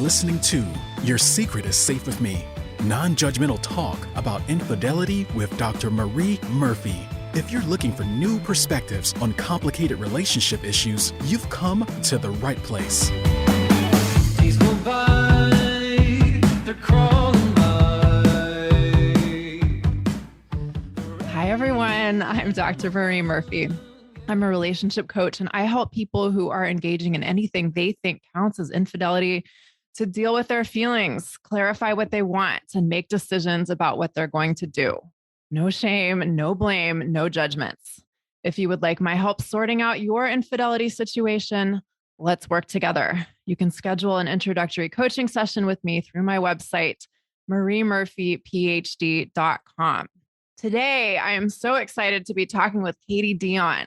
listening to Your Secret is Safe with Me, non-judgmental talk about infidelity with Dr. Marie Murphy. If you're looking for new perspectives on complicated relationship issues, you've come to the right place. Days go by, they're crawling by. Hi, everyone. I'm Dr. Marie Murphy. I'm a relationship coach, and I help people who are engaging in anything they think counts as infidelity to deal with their feelings, clarify what they want, and make decisions about what they're going to do. No shame, no blame, no judgments. If you would like my help sorting out your infidelity situation, let's work together. You can schedule an introductory coaching session with me through my website, mariemurphyphd.com. Today, I am so excited to be talking with Katy Dion.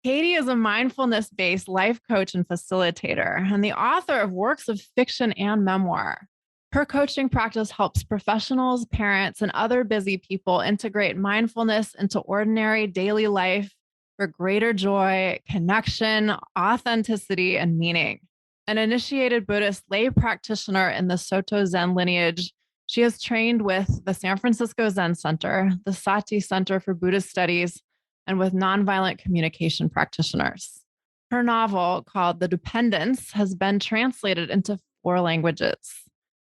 Katy is a mindfulness-based life coach and facilitator, and the author of works of fiction and memoir. Her coaching practice helps professionals, parents, and other busy people integrate mindfulness into ordinary daily life for greater joy, connection, authenticity, and meaning. An initiated Buddhist lay practitioner in the Soto Zen lineage, she has trained with the San Francisco Zen Center, the Sati Center for Buddhist Studies, and with nonviolent communication practitioners. Her novel, called The Dependence, has been translated into 4 languages.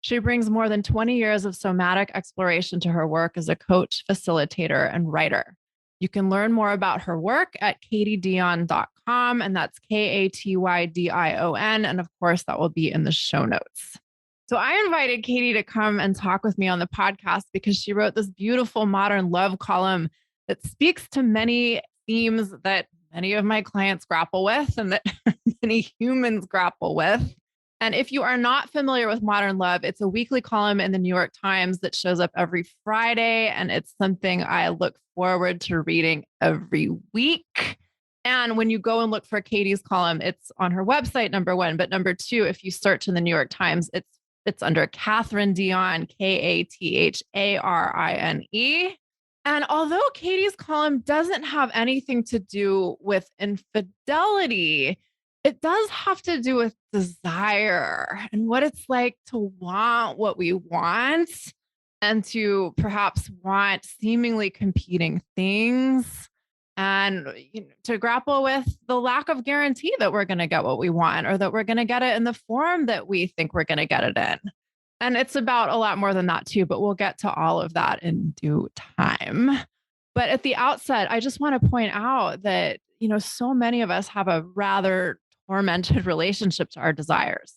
She brings more than 20 years of somatic exploration to her work as a coach, facilitator, and writer. You can learn more about her work at katydion.com, and that's KATYDION. And of course, that will be in the show notes. So I invited Katy to come and talk with me on the podcast because she wrote this beautiful modern love column that speaks to many themes that many of my clients grapple with and that many humans grapple with. And if you are not familiar with modern love, it's a weekly column in the New York Times that shows up every Friday. And it's something I look forward to reading every week. And when you go and look for Katy's column, it's on her website, number 1. But number 2, if you search in the New York Times, it's under Catherine Dion, Katharine. And although Katy's column doesn't have anything to do with infidelity, it does have to do with desire and what it's like to want what we want and to perhaps want seemingly competing things and to grapple with the lack of guarantee that we're going to get what we want or that we're going to get it in the form that we think we're going to get it in. And it's about a lot more than that too, but we'll get to all of that in due time. But at the outset, I just want to point out that, so many of us have a rather tormented relationship to our desires.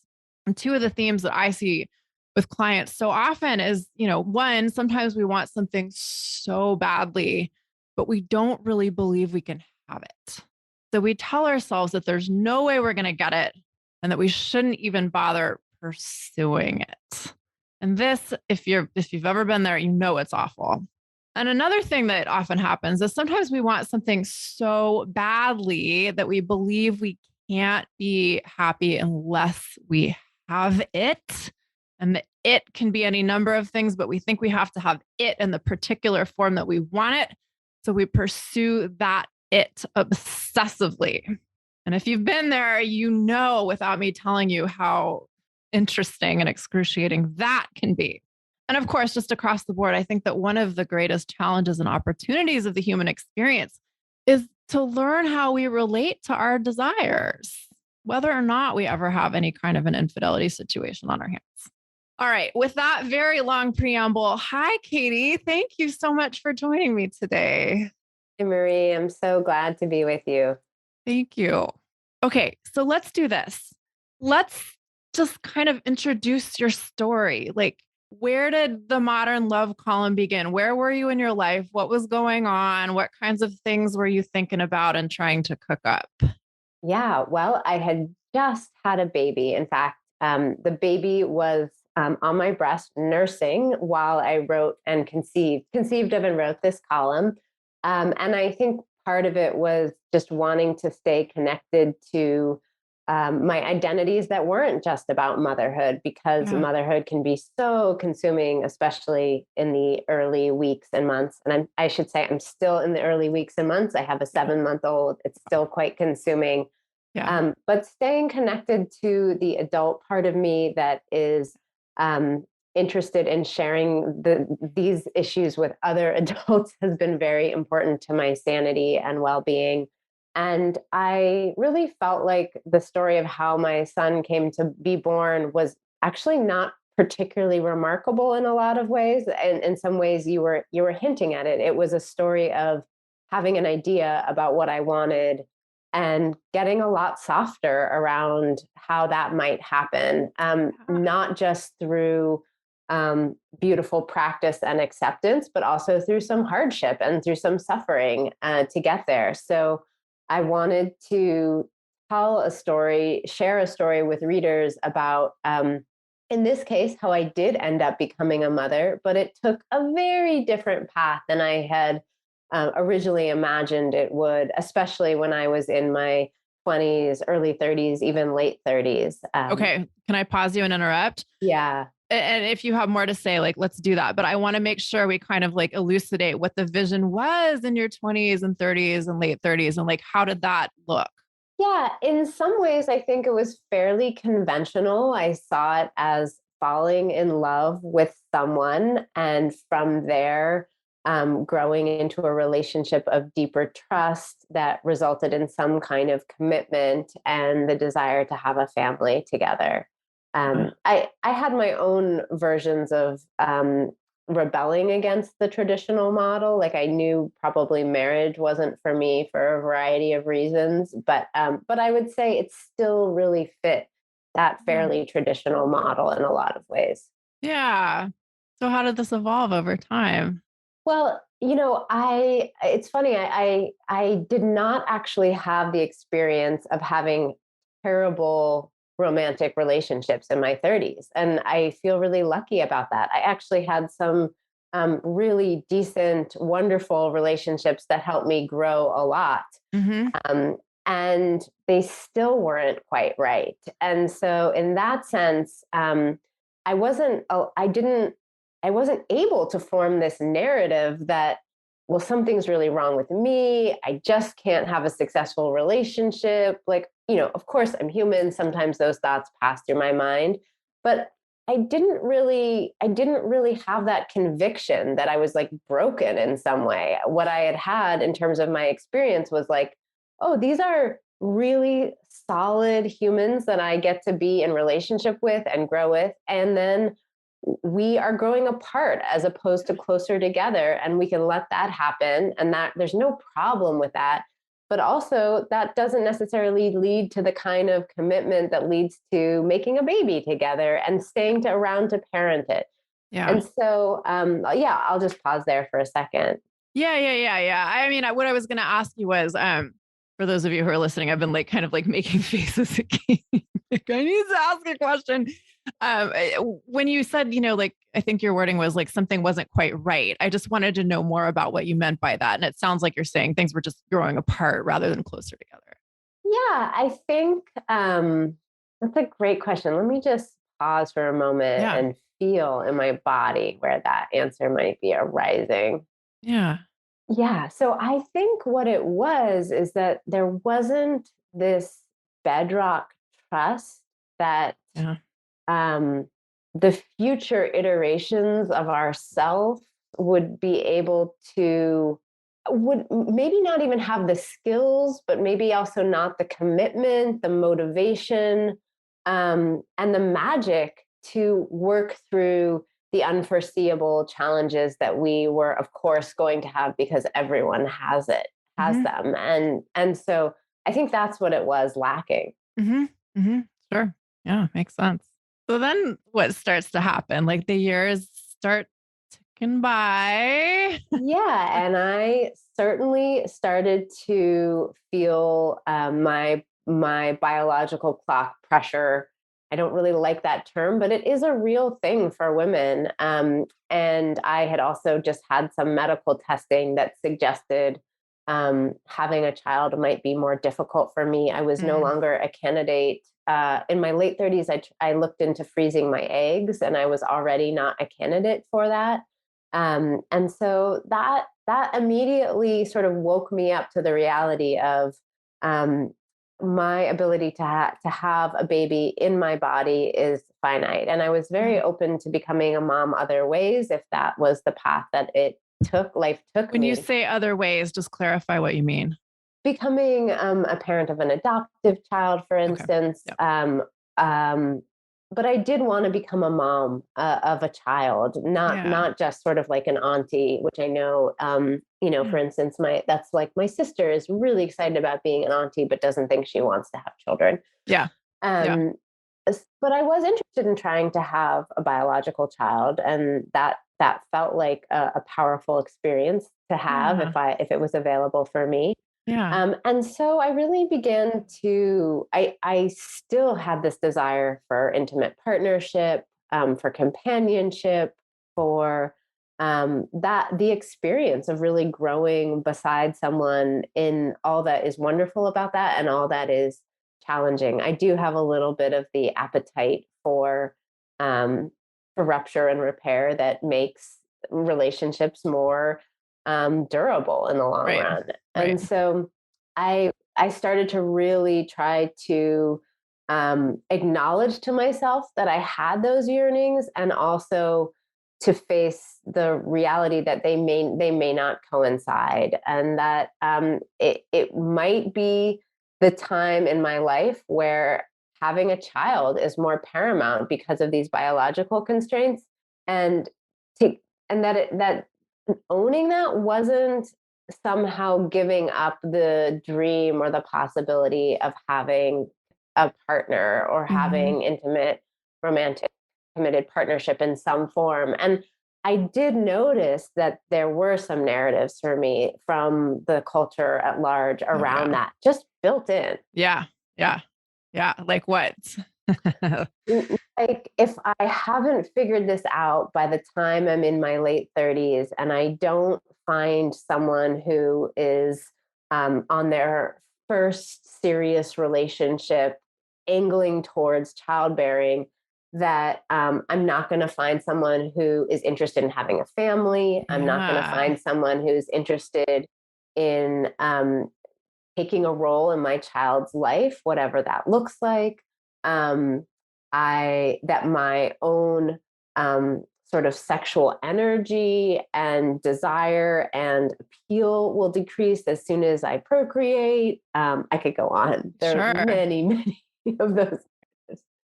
And 2 of the themes that I see with clients so often is, 1, sometimes we want something so badly, but we don't really believe we can have it. So we tell ourselves that there's no way we're going to get it and that we shouldn't even bother pursuing it. And this, if you've ever been there, it's awful. And another thing that often happens is sometimes we want something so badly that we believe we can't be happy unless we have it. And it can be any number of things, but we think we have to have it in the particular form that we want it. So we pursue that it obsessively. And if you've been there, without me telling you how interesting and excruciating that can be. And of course, just across the board, I think that one of the greatest challenges and opportunities of the human experience is to learn how we relate to our desires, whether or not we ever have any kind of an infidelity situation on our hands. All right. With that very long preamble, hi, Katy. Thank you so much for joining me today. Hey, Marie, I'm so glad to be with you. Thank you. Okay. So let's do this. Let's just kind of introduce your story. Like, where did the modern love column begin? Where were you in your life? What was going on? What kinds of things were you thinking about and trying to cook up? Yeah, well, I had just had a baby. In fact, the baby was on my breast nursing while I wrote and conceived of and wrote this column. And I think part of it was just wanting to stay connected to my identities that weren't just about motherhood, because motherhood can be so consuming, especially in the early weeks and months. And I should say I'm still in the early weeks and months. I have a 7-month-old. It's still quite consuming. Yeah. But staying connected to the adult part of me that is interested in sharing these issues with other adults has been very important to my sanity and well-being. And I really felt like the story of how my son came to be born was actually not particularly remarkable in a lot of ways. And in some ways you were hinting at it. It was a story of having an idea about what I wanted and getting a lot softer around how that might happen, not just through beautiful practice and acceptance, but also through some hardship and through some suffering to get there. So I wanted to tell a story, share a story with readers about, in this case, how I did end up becoming a mother, but it took a very different path than I had originally imagined it would, especially when I was in my 20s, early 30s, even late 30s. Okay. Can I pause you and interrupt? Yeah. And if you have more to say, like, let's do that. But I want to make sure we kind of like elucidate what the vision was in your 20s and 30s and late 30s. And like, how did that look? Yeah. In some ways, I think it was fairly conventional. I saw it as falling in love with someone. And from there, growing into a relationship of deeper trust that resulted in some kind of commitment and the desire to have a family together. I had my own versions of rebelling against the traditional model. Like I knew probably marriage wasn't for me for a variety of reasons, but I would say it still really fit that Yeah. fairly traditional model in a lot of ways. Yeah. So how did this evolve over time? Well, I it's funny, I did not actually have the experience of having terrible romantic relationships in my 30s. And I feel really lucky about that. I actually had some really decent, wonderful relationships that helped me grow a lot. Mm-hmm. Um, and they still weren't quite right. And so in that sense, I didn't, I wasn't able to form this narrative that, well, something's really wrong with me. I just can't have a successful relationship. Like, of course I'm human. Sometimes those thoughts pass through my mind, but I didn't really have that conviction that I was like broken in some way. What I had in terms of my experience was like, oh, these are really solid humans that I get to be in relationship with and grow with. And then we are growing apart as opposed to closer together. And we can let that happen. And that there's no problem with that. But also, that doesn't necessarily lead to the kind of commitment that leads to making a baby together and staying around to parent it. Yeah. And so, yeah, I'll just pause there for a second. Yeah. I mean, what I was going to ask you was, for those of you who are listening, I've been like kind of like making faces again. Like, I need to ask a question. When you said, like, I think your wording was like something wasn't quite right. I just wanted to know more about what you meant by that. And it sounds like you're saying things were just growing apart rather than closer together. Yeah, I think that's a great question. Let me just pause for a moment Yeah. and feel in my body where that answer might be arising. Yeah. Yeah. So I think what it was is that there wasn't this bedrock trust that Yeah. um, the future iterations of ourself would be able to would maybe not even have the skills, but maybe also not the commitment, the motivation, and the magic to work through the unforeseeable challenges that we were, of course, going to have because everyone has Hmm. them, and so I think that's what it was lacking. Hmm. Hmm. Sure. Yeah. Makes sense. So then what starts to happen? Like the years start ticking by. Yeah, and I certainly started to feel my biological clock pressure. I don't really like that term, but it is a real thing for women. And I had also just had some medical testing that suggested having a child might be more difficult for me. I was no Mm. longer a candidate. In my late 30s, I looked into freezing my eggs, and I was already not a candidate for that. And so that immediately sort of woke me up to the reality of um, my ability to have a baby in my body is finite. And I was very open to becoming a mom other ways if that was the path that life took When you me. say other ways, just clarify what you mean. Becoming a parent of an adoptive child, for Okay. instance. Yep. Um, but I did want to become a mom of a child, not Yeah. just sort of like an auntie, which I know, for Yeah. instance, that's like my sister is really excited about being an auntie, but doesn't think she wants to have children. Yeah. Yeah. Um, but I was interested in trying to have a biological child, and that felt like a powerful experience to have Yeah. if it was available for me. Yeah. And so I really began to, I still had this desire for intimate partnership, for companionship, for the experience of really growing beside someone in all that is wonderful about that and all that is challenging. I do have a little bit of the appetite um, for rupture and repair that makes relationships more durable in the long Right. run. Right. And so I started to really try to acknowledge to myself that I had those yearnings, and also to face the reality that they may not coincide, and that it might be the time in my life where having a child is more paramount because of these biological constraints, and to and that owning that wasn't somehow giving up the dream or the possibility of having a partner or Mhm. having intimate, romantic, committed partnership in some form. And I did notice that there were some narratives for me from the culture at large Oh, around yeah. that, just built in. Yeah. Yeah. Yeah. Like what? Like, if I haven't figured this out by the time I'm in my late 30s and I don't find someone who is on their first serious relationship angling towards childbearing, that I'm not going to find someone who is interested in having a family. I'm not going to Yeah. find someone who's interested in taking a role in my child's life, whatever that looks like. Um, that my own sort of sexual energy and desire and appeal will decrease as soon as I procreate. I could go on. There are Sure. many, many of those.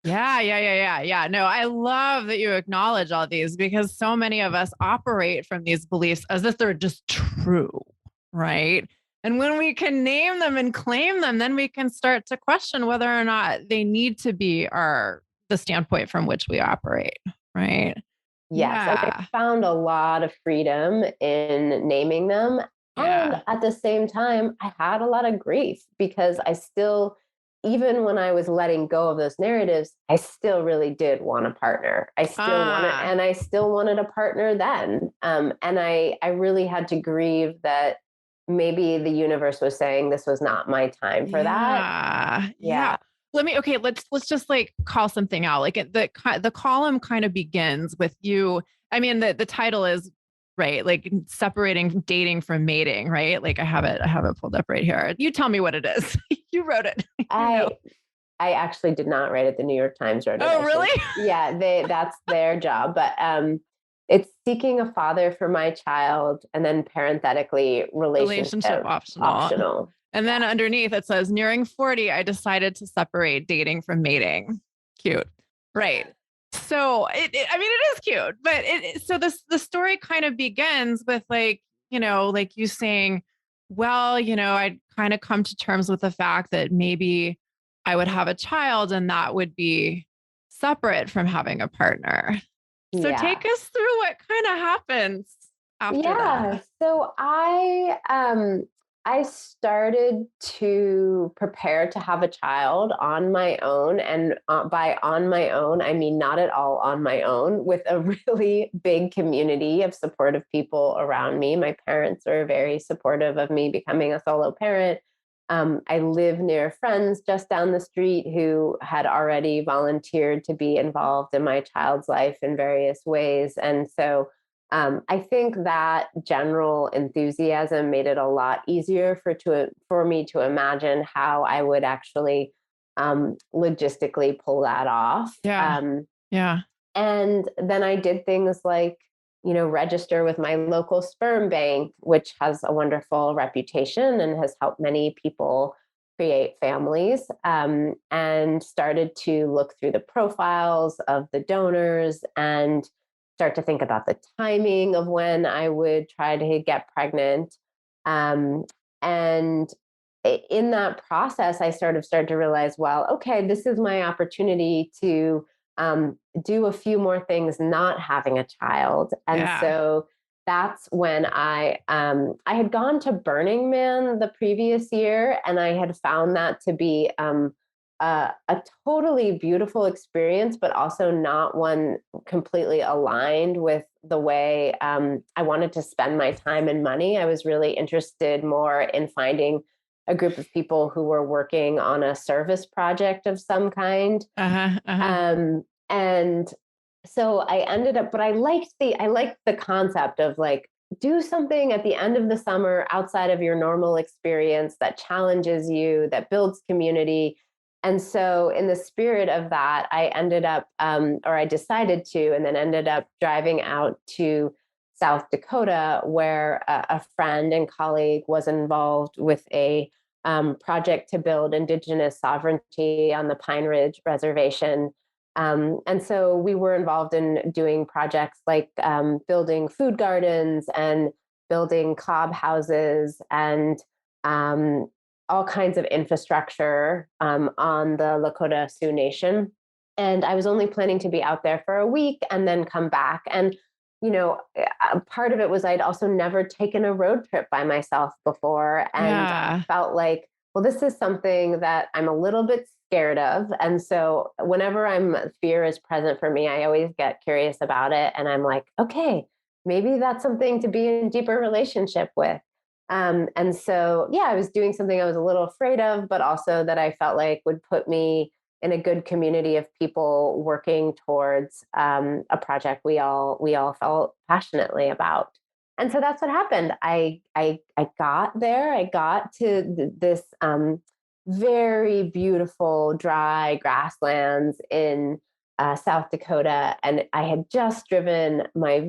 Yeah, yeah, yeah, yeah, yeah. No, I love that you acknowledge all these because so many of us operate from these beliefs as if they're just true, right? And when we can name them and claim them, then we can start to question whether or not they need to be the standpoint from which we operate, right? Yes, and I Yeah, found a lot of freedom in naming them. And yeah. at the same time, I had a lot of grief because I still, even when I was letting go of those narratives, I still really did want a partner. Ah, I still wanted a partner then. And I really had to grieve that maybe the universe was saying this was not my time for that. yeah, yeah. Yeah. Okay, let's just like call something out. Like the column kind of begins with you. I mean, the title is right, like separating dating from mating, right? Like I have it pulled up right here. You tell me what it is. You wrote it. You know. I I actually did not write it. The New York Times wrote it. Oh, I should. really? Yeah, that's their job. But it's seeking a father for my child, and then parenthetically Relationship relationship optional. optional. And then underneath it says, nearing 40, I decided to separate dating from mating. Cute. Right. So I mean, it is cute, but so the story kind of begins with like, like you saying, well, I'd kind of come to terms with the fact that maybe I would have a child and that would be separate from having a partner. So Yeah. take us through what kind of happens after Yeah. that. So I started to prepare to have a child on my own, and by on my own, I mean not at all on my own, with a really big community of supportive people around me. My parents were very supportive of me becoming a solo parent. I live near friends just down the street who had already volunteered to be involved in my child's life in various ways, and so I think that general enthusiasm made it a lot easier for me to imagine how I would actually logistically pull that off. Yeah. Yeah. And then I did things like, register with my local sperm bank, which has a wonderful reputation and has helped many people create families, and started to look through the profiles of the donors and start to think about the timing of when I would try to get pregnant. Um, and in that process, I sort of started to realize, well, okay, this is my opportunity to do a few more things not having a child. And Yeah. so that's when I had gone to Burning Man the previous year, and I had found that to be a totally beautiful experience, but also not one completely aligned with the way I wanted to spend my time and money. I was really interested more in finding a group of people who were working on a service project of some kind. Uh-huh. Uh-huh. And so I ended up, but I liked the concept of like, do something at the end of the summer outside of your normal experience that challenges you, that builds community. And so, in the spirit of that, I ended up, or I decided to, and then ended up driving out to South Dakota, where a friend and colleague was involved with a project to build Indigenous sovereignty on the Pine Ridge Reservation. And so we were involved in doing projects like building food gardens and building cob houses and um, all kinds of infrastructure on the Lakota Sioux Nation. And I was only planning to be out there for a week and then come back. And, part of it was I'd also never taken a road trip by myself before. And I Yeah. felt like, well, this is something that I'm a little bit scared of. And so whenever fear is present for me, I always get curious about it. And I'm like, okay, maybe that's something to be in deeper relationship with. And so, yeah, I was doing something I was a little afraid of, but also that I felt like would put me in a good community of people working towards a project we all felt passionately about. And so that's what happened. I got there. I got to this very beautiful dry grasslands in South Dakota, and I had just driven my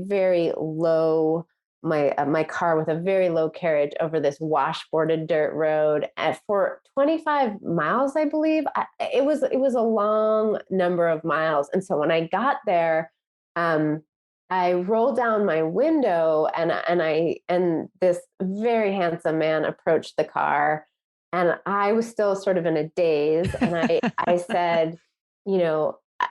car with a very low carriage over this washboarded dirt road for 25 miles, I believe. It was a long number of miles, and so when I got there, um, I rolled down my window, and this very handsome man approached the car, and I was still sort of in a daze, and I said,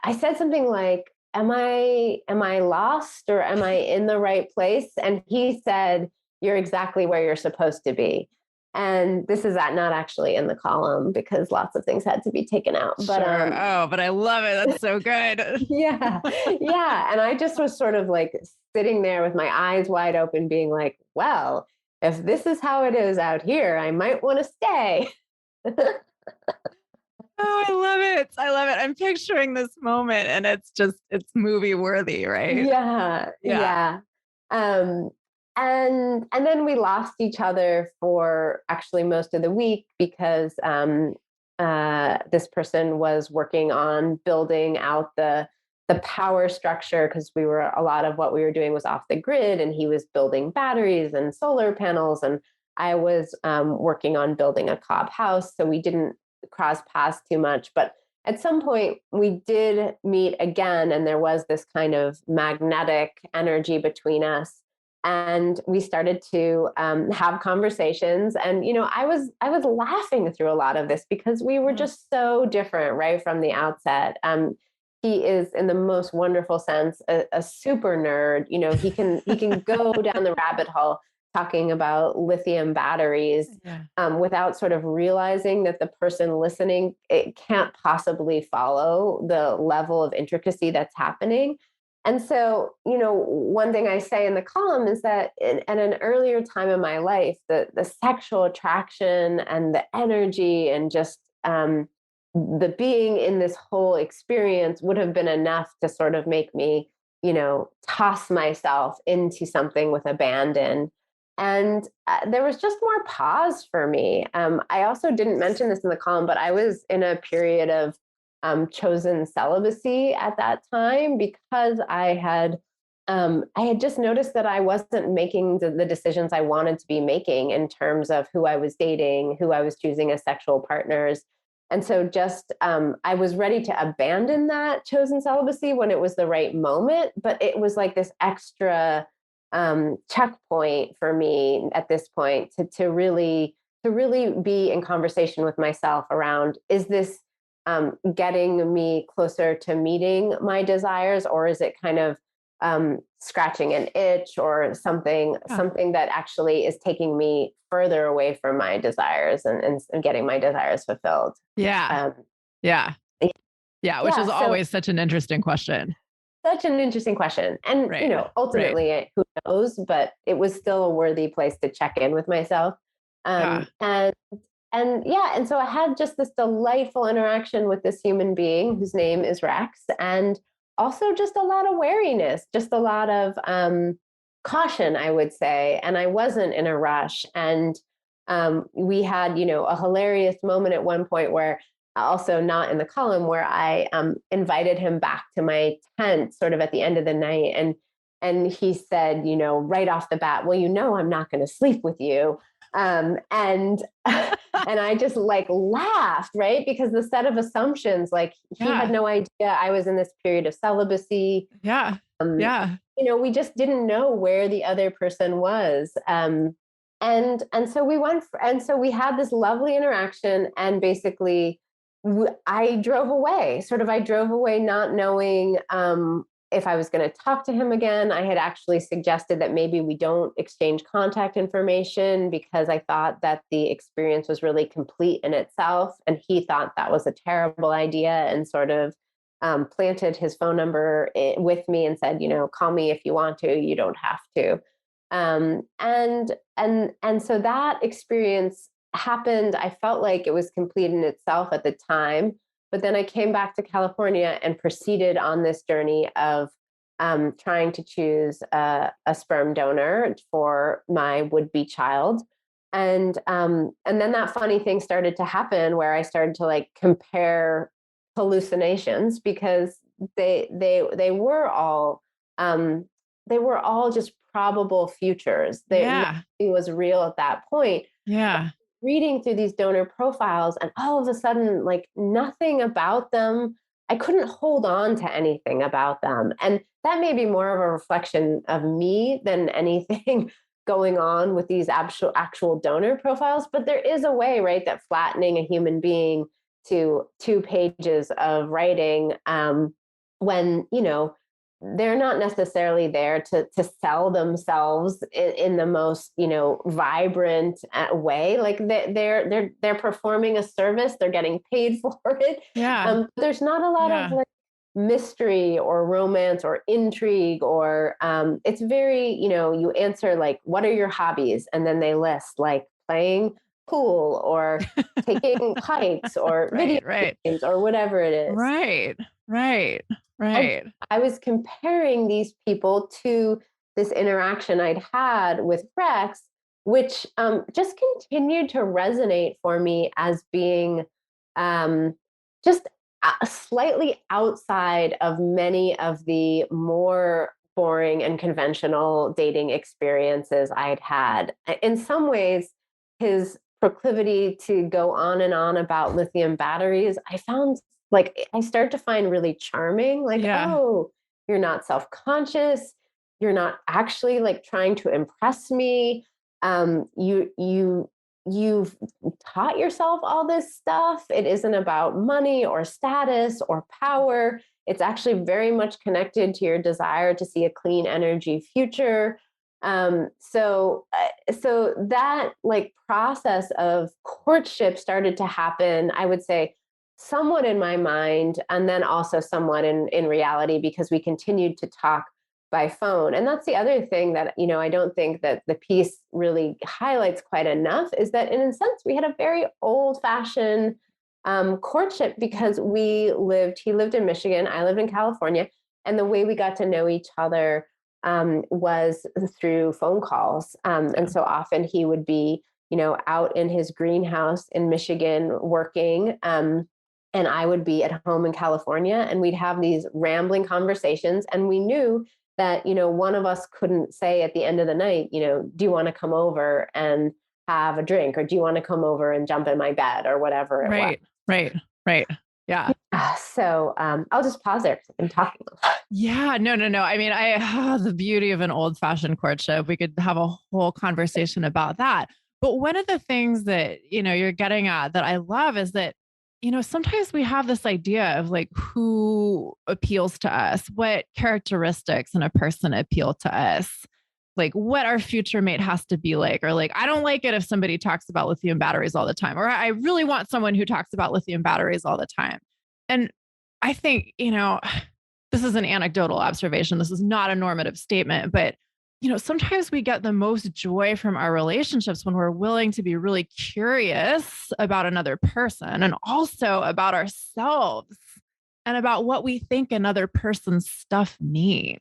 I said something like, am I lost, or am I in the right place? And he said, you're exactly where you're supposed to be. And this is not actually in the column because lots of things had to be taken out. But Sure. Oh, but I love it. That's so good. yeah, yeah. And I just was sort of like sitting there with my eyes wide open, being like, well, if this is how it is out here, I might want to stay. Oh, I love it. I love it. I'm picturing this moment and it's movie worthy, right? Yeah, Yeah. yeah. Um, and then we lost each other for actually most of the week because this person was working on building out the power structure, because a lot of what we were doing was off the grid, and he was building batteries and solar panels, and I was working on building a cob house, so we didn't cross paths too much. But at some point we did meet again, and there was this kind of magnetic energy between us, and we started to have conversations. And I was laughing through a lot of this because we were just so different right from the outset. He is, in the most wonderful sense, a super nerd. He can go down the rabbit hole talking about lithium batteries, Yeah. without sort of realizing that the person listening, it can't possibly follow the level of intricacy that's happening. And so, one thing I say in the column is that at an earlier time in my life, the sexual attraction and the energy and just the being in this whole experience would have been enough to sort of make me toss myself into something with abandon. And there was just more pause for me. I also didn't mention this in the column, but I was in a period of chosen celibacy at that time because I had just noticed that I wasn't making the decisions I wanted to be making in terms of who I was dating, who I was choosing as sexual partners. And so just I was ready to abandon that chosen celibacy when it was the right moment, but it was like this extra checkpoint for me at this point to really be in conversation with myself around, is this getting me closer to meeting my desires, or is it kind of scratching an itch or something that actually is taking me further away from my desires and getting my desires fulfilled? Yeah. Um, Yeah. Yeah. Which yeah, is so always such an interesting question. such an interesting question. And, Right. Right. ultimately, who knows, but it was still a worthy place to check in with myself. Yeah. And yeah, and so I had just this delightful interaction with this human being whose name is Rex, and also just a lot of wariness, just a lot of caution, I would say. And I wasn't in a rush. And we had, a hilarious moment at one point where, also not in the column, where I invited him back to my tent sort of at the end of the night. And he said, right off the bat, well, I'm not going to sleep with you. And and I just like laughed, right? Because the set of assumptions, like he had no idea I was in this period of celibacy. Yeah. Um, Yeah. we just didn't know where the other person was. And so we had this lovely interaction, and basically I drove away. I drove away not knowing if I was going to talk to him again. I had actually suggested that maybe we don't exchange contact information because I thought that the experience was really complete in itself. And he thought that was a terrible idea, and sort of planted his phone number with me and said, call me if you want to, you don't have to. And so that experience happened. I felt like it was complete in itself at the time. But then I came back to California and proceeded on this journey of trying to choose a sperm donor for my would-be child. And then that funny thing started to happen where I started to like compare hallucinations, because they were all just probable futures. Yeah. Nothing was real at that point. Yeah. Reading through these donor profiles, and all of a sudden, like, nothing about them, I couldn't hold on to anything about them. And that may be more of a reflection of me than anything going on with these actual donor profiles. But there is a way, right, that flattening a human being to 2 pages of writing, when they're not necessarily there to sell themselves in the most vibrant way. Like they're performing a service, they're getting paid for it. Yeah. There's not a lot of like mystery or romance or intrigue, or it's very, you answer like, what are your hobbies, and then they list like playing pool or taking hikes or video games or whatever it is. Right. And I was comparing these people to this interaction I'd had with Rex, which just continued to resonate for me as being just slightly outside of many of the more boring and conventional dating experiences I'd had. In some ways, his proclivity to go on and on about lithium batteries, I found, like, I started to find really charming. Like, oh, you're not self-conscious. You're not actually like trying to impress me. You've taught yourself all this stuff. It isn't about money or status or power. It's actually very much connected to your desire to see a clean energy future. So that like process of courtship started to happen, I would say, somewhat in my mind, and then also somewhat in reality, because we continued to talk by phone. And that's the other thing that, I don't think that the piece really highlights quite enough, is that in a sense, we had a very old fashioned courtship, because he lived in Michigan, I lived in California. And the way we got to know each other was through phone calls. And so often he would be, out in his greenhouse in Michigan working. And I would be at home in California, and we'd have these rambling conversations. And we knew that, one of us couldn't say at the end of the night, do you want to come over and have a drink, or do you want to come over and jump in my bed, or whatever it was. Right. Yeah. So I'll just pause there because I've been talking. Yeah, no. I mean, the beauty of an old fashioned courtship, we could have a whole conversation about that. But one of the things that, you're getting at that I love is that, sometimes we have this idea of like who appeals to us, what characteristics in a person appeal to us, like what our future mate has to be like, or like, I don't like it if somebody talks about lithium batteries all the time, or I really want someone who talks about lithium batteries all the time. And I think, this is an anecdotal observation. This is not a normative statement, but sometimes we get the most joy from our relationships when we're willing to be really curious about another person and also about ourselves and about what we think another person's stuff means.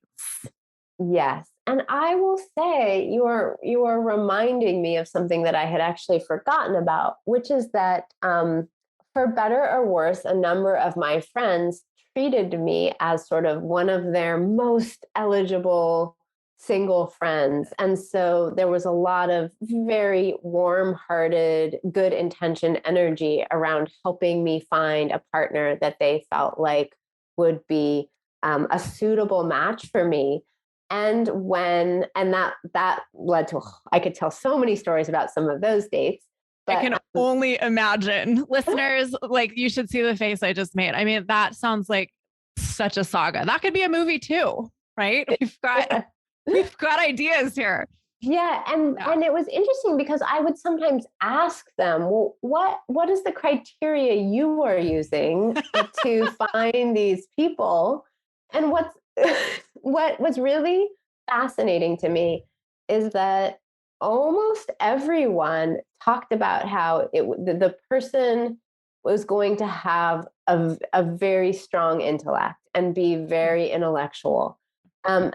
Yes. And I will say you are reminding me of something that I had actually forgotten about, which is that for better or worse, a number of my friends treated me as sort of one of their most eligible single friends. And so there was a lot of very warm-hearted, good intentioned energy around helping me find a partner that they felt like would be a suitable match for me. And that led to, I could tell so many stories about some of those dates. But I can only imagine. Listeners, like, you should see the face I just made. I mean, that sounds like such a saga. That could be a movie too, right? We've got ideas here. Yeah. And it was interesting because I would sometimes ask them, well, what is the criteria you are using to find these people? And what was really fascinating to me is that almost everyone talked about how the person was going to have a very strong intellect and be very intellectual. And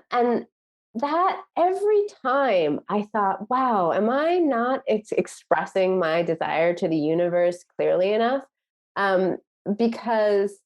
that every time I thought, wow, am I not expressing my desire to the universe clearly enough? Because,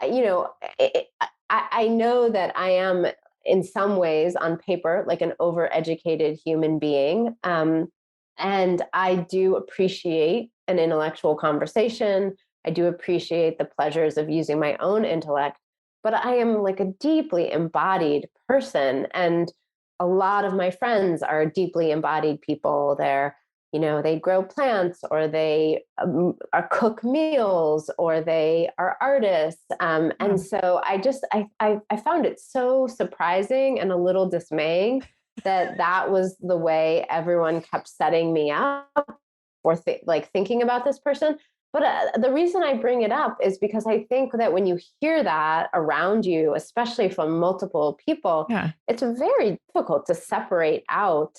I know that I am in some ways on paper like an overeducated human being. And I do appreciate an intellectual conversation. I do appreciate the pleasures of using my own intellect, but I am like a deeply embodied person. And a lot of my friends are deeply embodied people. They grow plants, or they are cook meals, or they are artists. And so I found it so surprising and a little dismaying that was the way everyone kept setting me up for thinking about this person. But the reason I bring it up is because I think that when you hear that around you, especially from multiple people, it's very difficult to separate out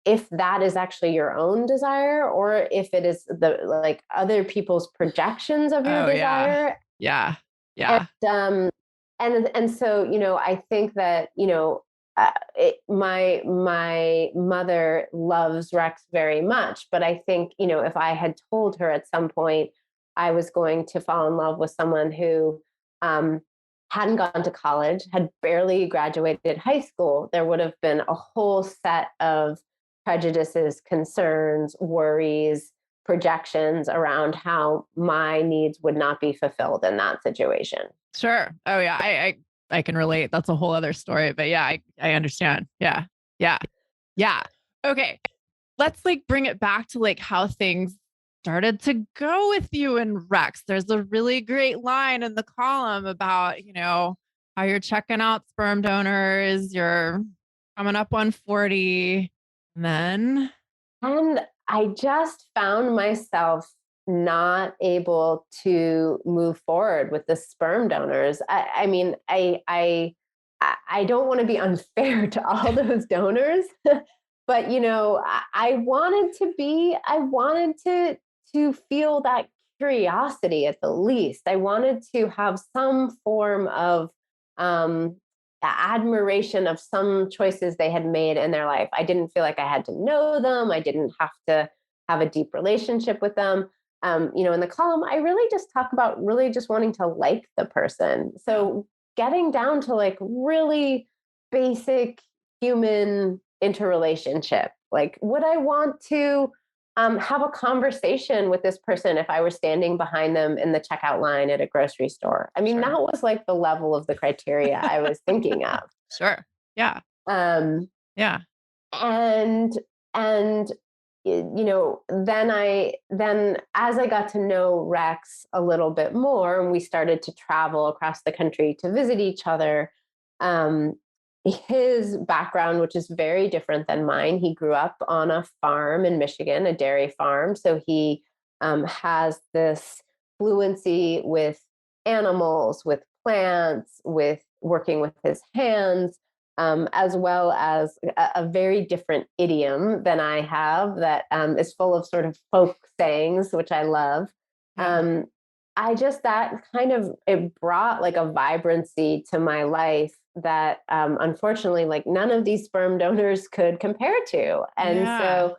if that is actually your own desire, or if it is other people's projections of your desire. Yeah. And so, I think that, my mother loves Rex very much, but I think, if I had told her at some point I was going to fall in love with someone who hadn't gone to college, had barely graduated high school, there would have been a whole set of prejudices, concerns, worries, projections around how my needs would not be fulfilled in that situation. Sure. Oh yeah. I can relate. That's a whole other story, but yeah, I understand. Yeah. Okay. Let's bring it back to how things started to go with you and Rex. There's a really great line in the column about, how you're checking out sperm donors, you're coming up on 40. And I just found myself not able to move forward with the sperm donors. I mean, I don't want to be unfair to all those donors, but I wanted to feel that curiosity at the least. I wanted to have some form of admiration of some choices they had made in their life. I didn't feel like I had to know them. I didn't have to have a deep relationship with them. In the column, I really just talk about really just wanting to like the person. So getting down to like really basic human interrelationship. Like, would I want to have a conversation with this person if I were standing behind them in the checkout line at a grocery store? I mean, Sure. that was like the level of the criteria I was thinking of. Sure. Yeah. Um, Yeah. and and then as I got to know Rex a little bit more, and we started to travel across the country to visit each other. um, his background, which is very different than mine, he grew up on a farm in Michigan, a dairy farm. So he has this fluency with animals, with plants, with working with his hands, as well as a very different idiom than I have that is full of sort of folk sayings, which I love. Yeah. That kind of, it brought like a vibrancy to my life that unfortunately, like none of these sperm donors could compare to. And Yeah.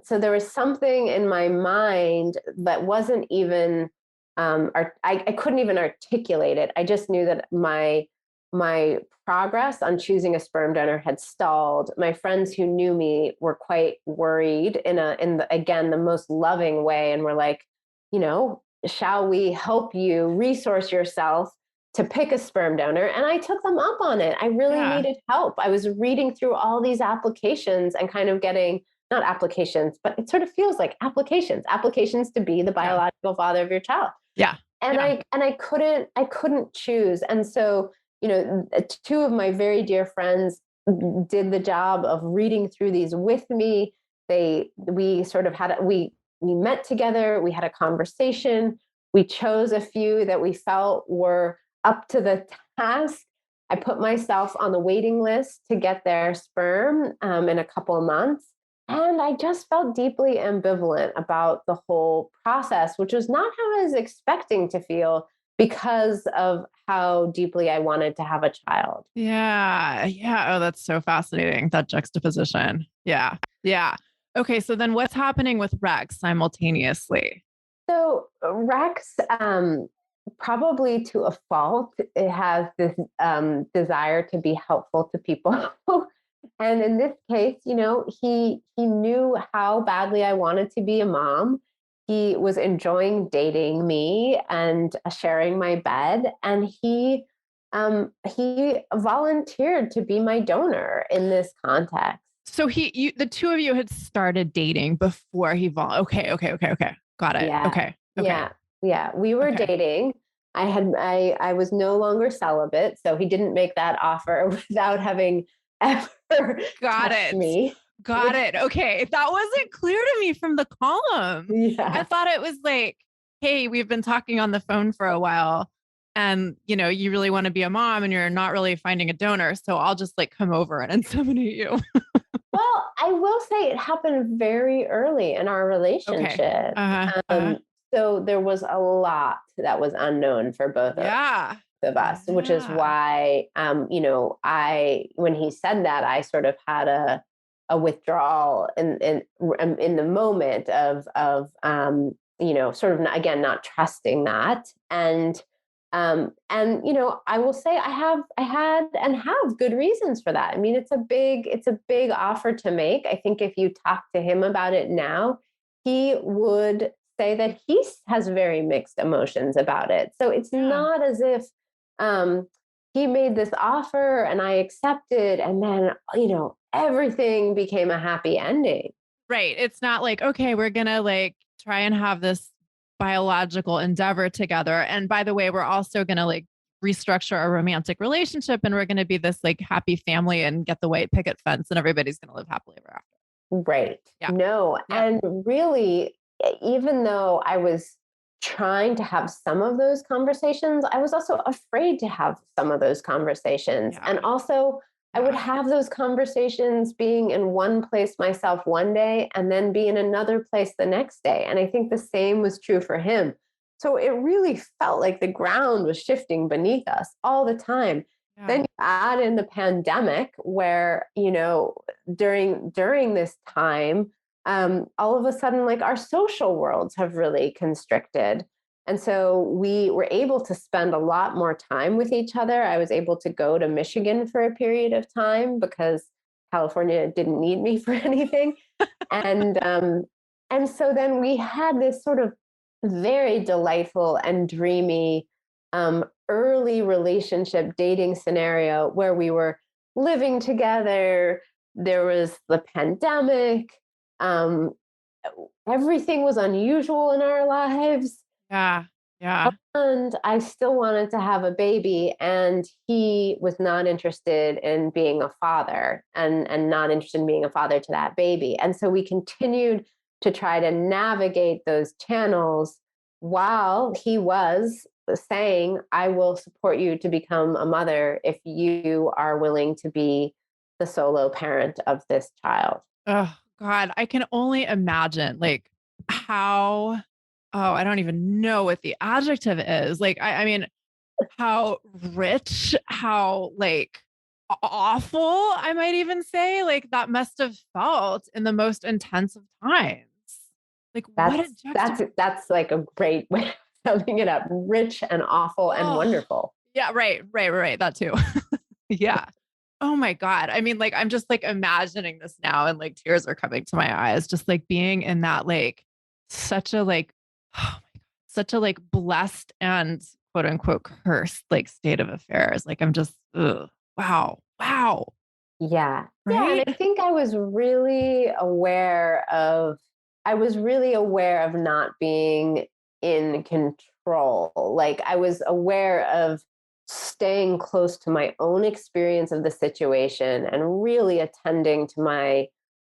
so there was something in my mind that wasn't even, I couldn't even articulate it. I just knew that my progress on choosing a sperm donor had stalled. My friends who knew me were quite worried again, the most loving way. And were like, shall we help you resource yourself to pick a sperm donor? And I took them up on it. I really Yeah. needed help. I was reading through all these applications and kind of getting, not applications, but it sort of feels like applications to be the biological father of your child. Yeah. And Yeah. I couldn't choose. And so, two of my very dear friends did the job of reading through these with me. We sort of we met together, we had a conversation, we chose a few that we felt were up to the task. I put myself on the waiting list to get their sperm in a couple of months. And I just felt deeply ambivalent about the whole process, which was not how I was expecting to feel because of how deeply I wanted to have a child. Yeah. Yeah. Oh, that's so fascinating. That juxtaposition. Yeah. Yeah. Okay. So then what's happening with Rex simultaneously? So Rex, probably to a fault, it has this desire to be helpful to people. And in this case, he knew how badly I wanted to be a mom. He was enjoying dating me and sharing my bed, and he volunteered to be my donor in this context. So the two of you had started dating before okay. Okay. Okay. Okay. Got it. Yeah, Okay. Okay. yeah, yeah. We were Okay. dating. I was no longer celibate, so he didn't make that offer without having ever Got touched it. me. Got it. Okay. That wasn't clear to me from the column. I Yeah. thought it was like, hey, we've been talking on the phone for a while and you really want to be a mom and you're not really finding a donor. So I'll just like come over and inseminate you. Well, I will say it happened very early in our Okay. relationship. Uh-huh. Uh-huh. So there was a lot that was unknown for both Yeah. of us, which is Yeah. why, when he said that, I sort of had a withdrawal in the moment sort of again, not trusting that. I will say I had and have good reasons for that. I mean, it's a big offer to make. I think if you talk to him about it now, he would say that he has very mixed emotions about it. So it's Yeah. not as if um, he made this offer and I accepted, and then everything became a happy ending. Right. It's not like, okay, we're going to like try and have this biological endeavor together. And by the way, we're also going to like restructure our romantic relationship and we're going to be this like happy family and get the white picket fence and everybody's going to live happily ever after. Right. Yeah. No. Yeah. And really, even though I was trying to have some of those conversations, I was also afraid to have some of those conversations. Yeah. And also, I would Yeah. have those conversations being in one place myself one day and then be in another place the next day. And I think the same was true for him. So it really felt like the ground was shifting beneath us all the time. Then Yeah. you add in the pandemic where, during this time, all of a sudden, like our social worlds have really constricted. And so we were able to spend a lot more time with each other. I was able to go to Michigan for a period of time because California didn't need me for anything. And so then we had this sort of very delightful and dreamy early relationship dating scenario where we were living together. There was the pandemic. Um, Everything was unusual in our lives. Yeah. Yeah. And I still wanted to have a baby, and he was not interested in being a father and not interested in being a father to that baby. And so we continued to try to navigate those channels while he was saying, I will support you to become a mother if you are willing to be the solo parent of this child. Oh God, I can only imagine like how, oh, I don't even know what the adjective is. Like, I mean, how rich, how like awful, I might even say, like that must have felt in the most intense of times. Like what a juxtaposition. That's like a great way of summing it up. Rich and awful and Oh, wonderful. yeah, right. That too. Yeah. Oh my God. I mean, like, I'm just like imagining this now and like tears are coming to my eyes, just like being in that, like, such a like, oh my God, such a like blessed and quote unquote cursed like state of affairs. Like, I'm just, ugh, wow. Wow. Yeah. Yeah. And Right. I think I was really aware of not being in control. Like I was aware of staying close to my own experience of the situation and really attending to my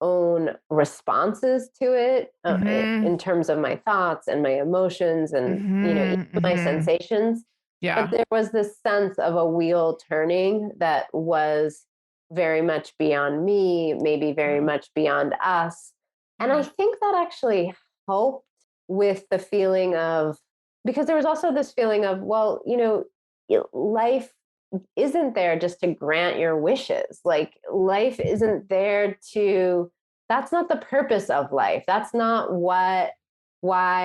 own responses to it, Hmm. in terms of my thoughts and my emotions and, even Hmm. my Hmm. sensations. But Yeah. there was this sense of a wheel turning that was very much beyond me, maybe very Yeah. much beyond us. And I Yeah. think that actually helped with the feeling of, because there was also this feeling of, well, life isn't there just to grant your wishes. Like life isn't there to, that's not the purpose of life. That's not why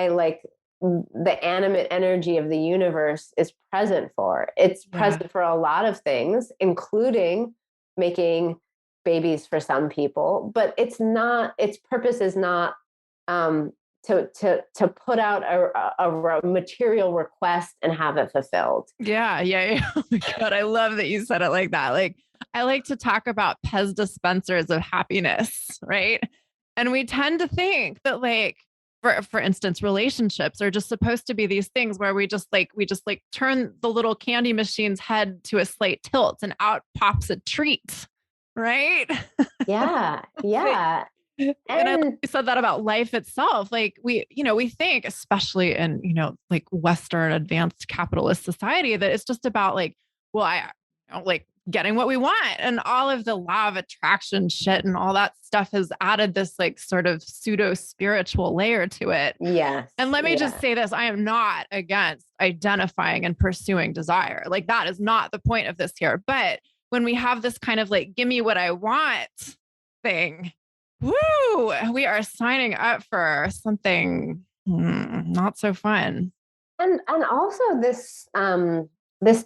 like the animate energy of the universe is present for. It's Yeah. present for a lot of things, including making babies for some people, but its purpose is not um, to put out a material request and have it fulfilled. Yeah. Oh my God. I love that you said it like that. Like, I like to talk about Pez dispensers of happiness, right? And we tend to think that, like, for instance, relationships are just supposed to be these things where we just like turn the little candy machine's head to a slight tilt and out pops a treat, right? Yeah, But yeah. and I And said that about life itself. Like we think, especially in, like Western advanced capitalist society, that it's just about like, well, like getting what we want and all of the law of attraction shit and all that stuff has added this like sort of pseudo spiritual layer to it. yes, And let me just yeah. say this, I am not against identifying and pursuing desire. Like that is not the point of this here. But when we have this kind of like, give me what I want thing, woo, we are signing up for something not so fun. And also this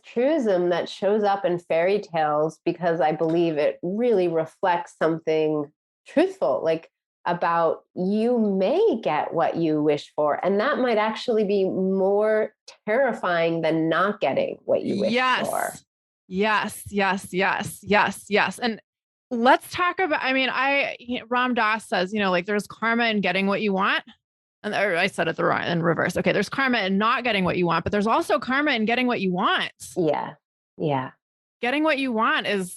truism that shows up in fairy tales, because I believe it really reflects something truthful, like about you may get what you wish for, and that might actually be more terrifying than not getting what you wish for. Yes. Yes. And let's talk about, I mean, Ram Dass says, like there's karma in getting what you want. And or I said it the wrong in reverse. Okay. There's karma in not getting what you want, but there's also karma in getting what you want. Yeah, yeah, Getting what you want is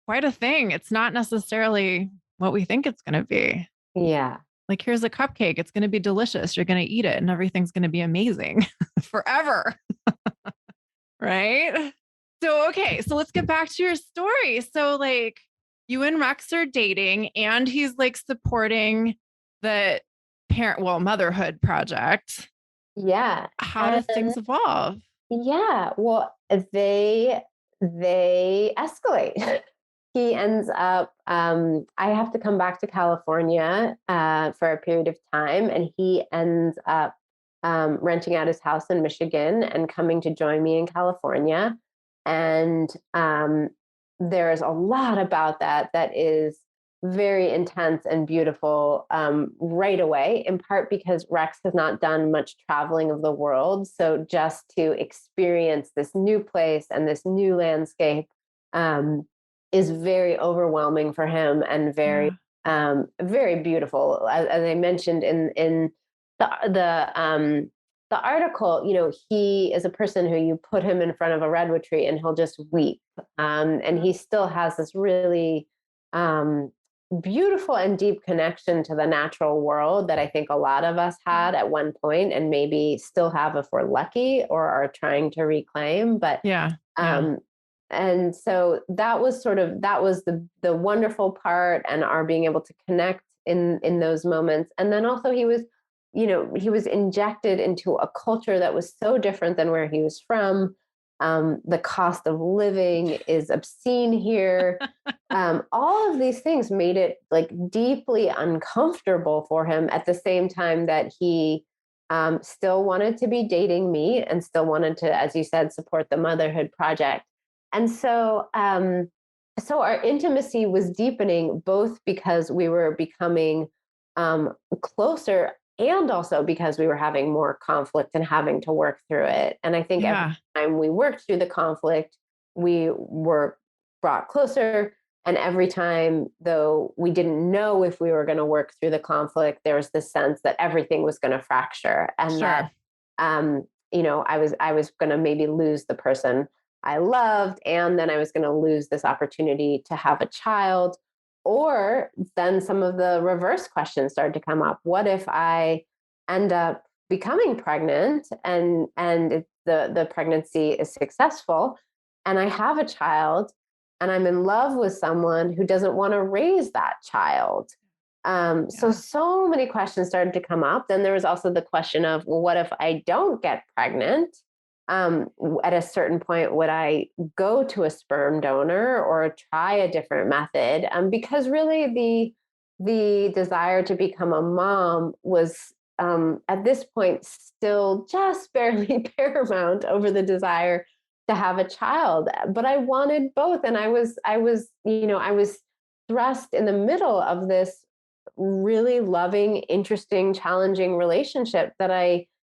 quite a thing. It's not necessarily what we think it's going to be. yeah. Like, here's a cupcake. It's going to be delicious. You're going to eat it and everything's going to be amazing forever. Right. So, okay. So let's get back to your story. So, like, you and Rex are dating and he's like supporting the motherhood project. Yeah. How do things evolve? Yeah, well, they escalate. He ends up. I have to come back to California for a period of time, and he ends up renting out his house in Michigan and coming to join me in California. And there's a lot about that that is very intense and beautiful right away, in part because Rex has not done much traveling of the world. So just to experience this new place and this new landscape um, is very overwhelming for him and very, Yeah. very beautiful. As I mentioned in the article, he is a person who you put him in front of a redwood tree and he'll just weep. And he still has this really um, beautiful and deep connection to the natural world that I think a lot of us had at one point and maybe still have if we're lucky or are trying to reclaim. But Yeah. Yeah. um, and so that was the wonderful part, and our being able to connect in those moments. And then also he was injected into a culture that was so different than where he was from. The cost of living is obscene here. All of these things made it like deeply uncomfortable for him at the same time that he still wanted to be dating me and still wanted to, as you said, support the motherhood project. And so our intimacy was deepening both because we were becoming closer and also because we were having more conflict and having to work through it. And I think every Yeah. time we worked through the conflict, we were brought closer. And every time, though, we didn't know if we were going to work through the conflict, there was this sense that everything was going to fracture and that, Sure. I was going to maybe lose the person I loved, and then I was going to lose this opportunity to have a child. Or then some of the reverse questions started to come up. What if I end up becoming pregnant and the pregnancy is successful and I have a child and I'm in love with someone who doesn't want to raise that child? So Yeah. so many questions started to come up. Then there was also the question of, well, what if I don't get pregnant? At a certain point, would I go to a sperm donor or try a different method? Because really, the desire to become a mom was at this point still just barely paramount over the desire to have a child. But I wanted both, and I was thrust in the middle of this really loving, interesting, challenging relationship that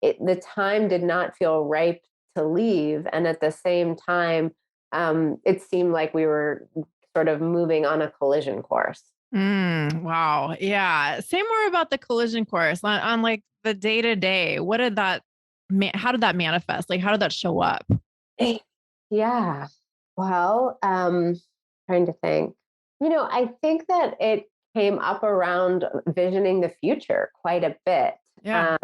the time did not feel ripe to leave. And at the same time, it seemed like we were sort of moving on a collision course. Wow. Yeah. Say more about the collision course on like the day to day. What did that, how did that manifest? Like, how did that show up? Yeah. Well, trying to think. I think that it came up around visioning the future quite a bit. Yeah.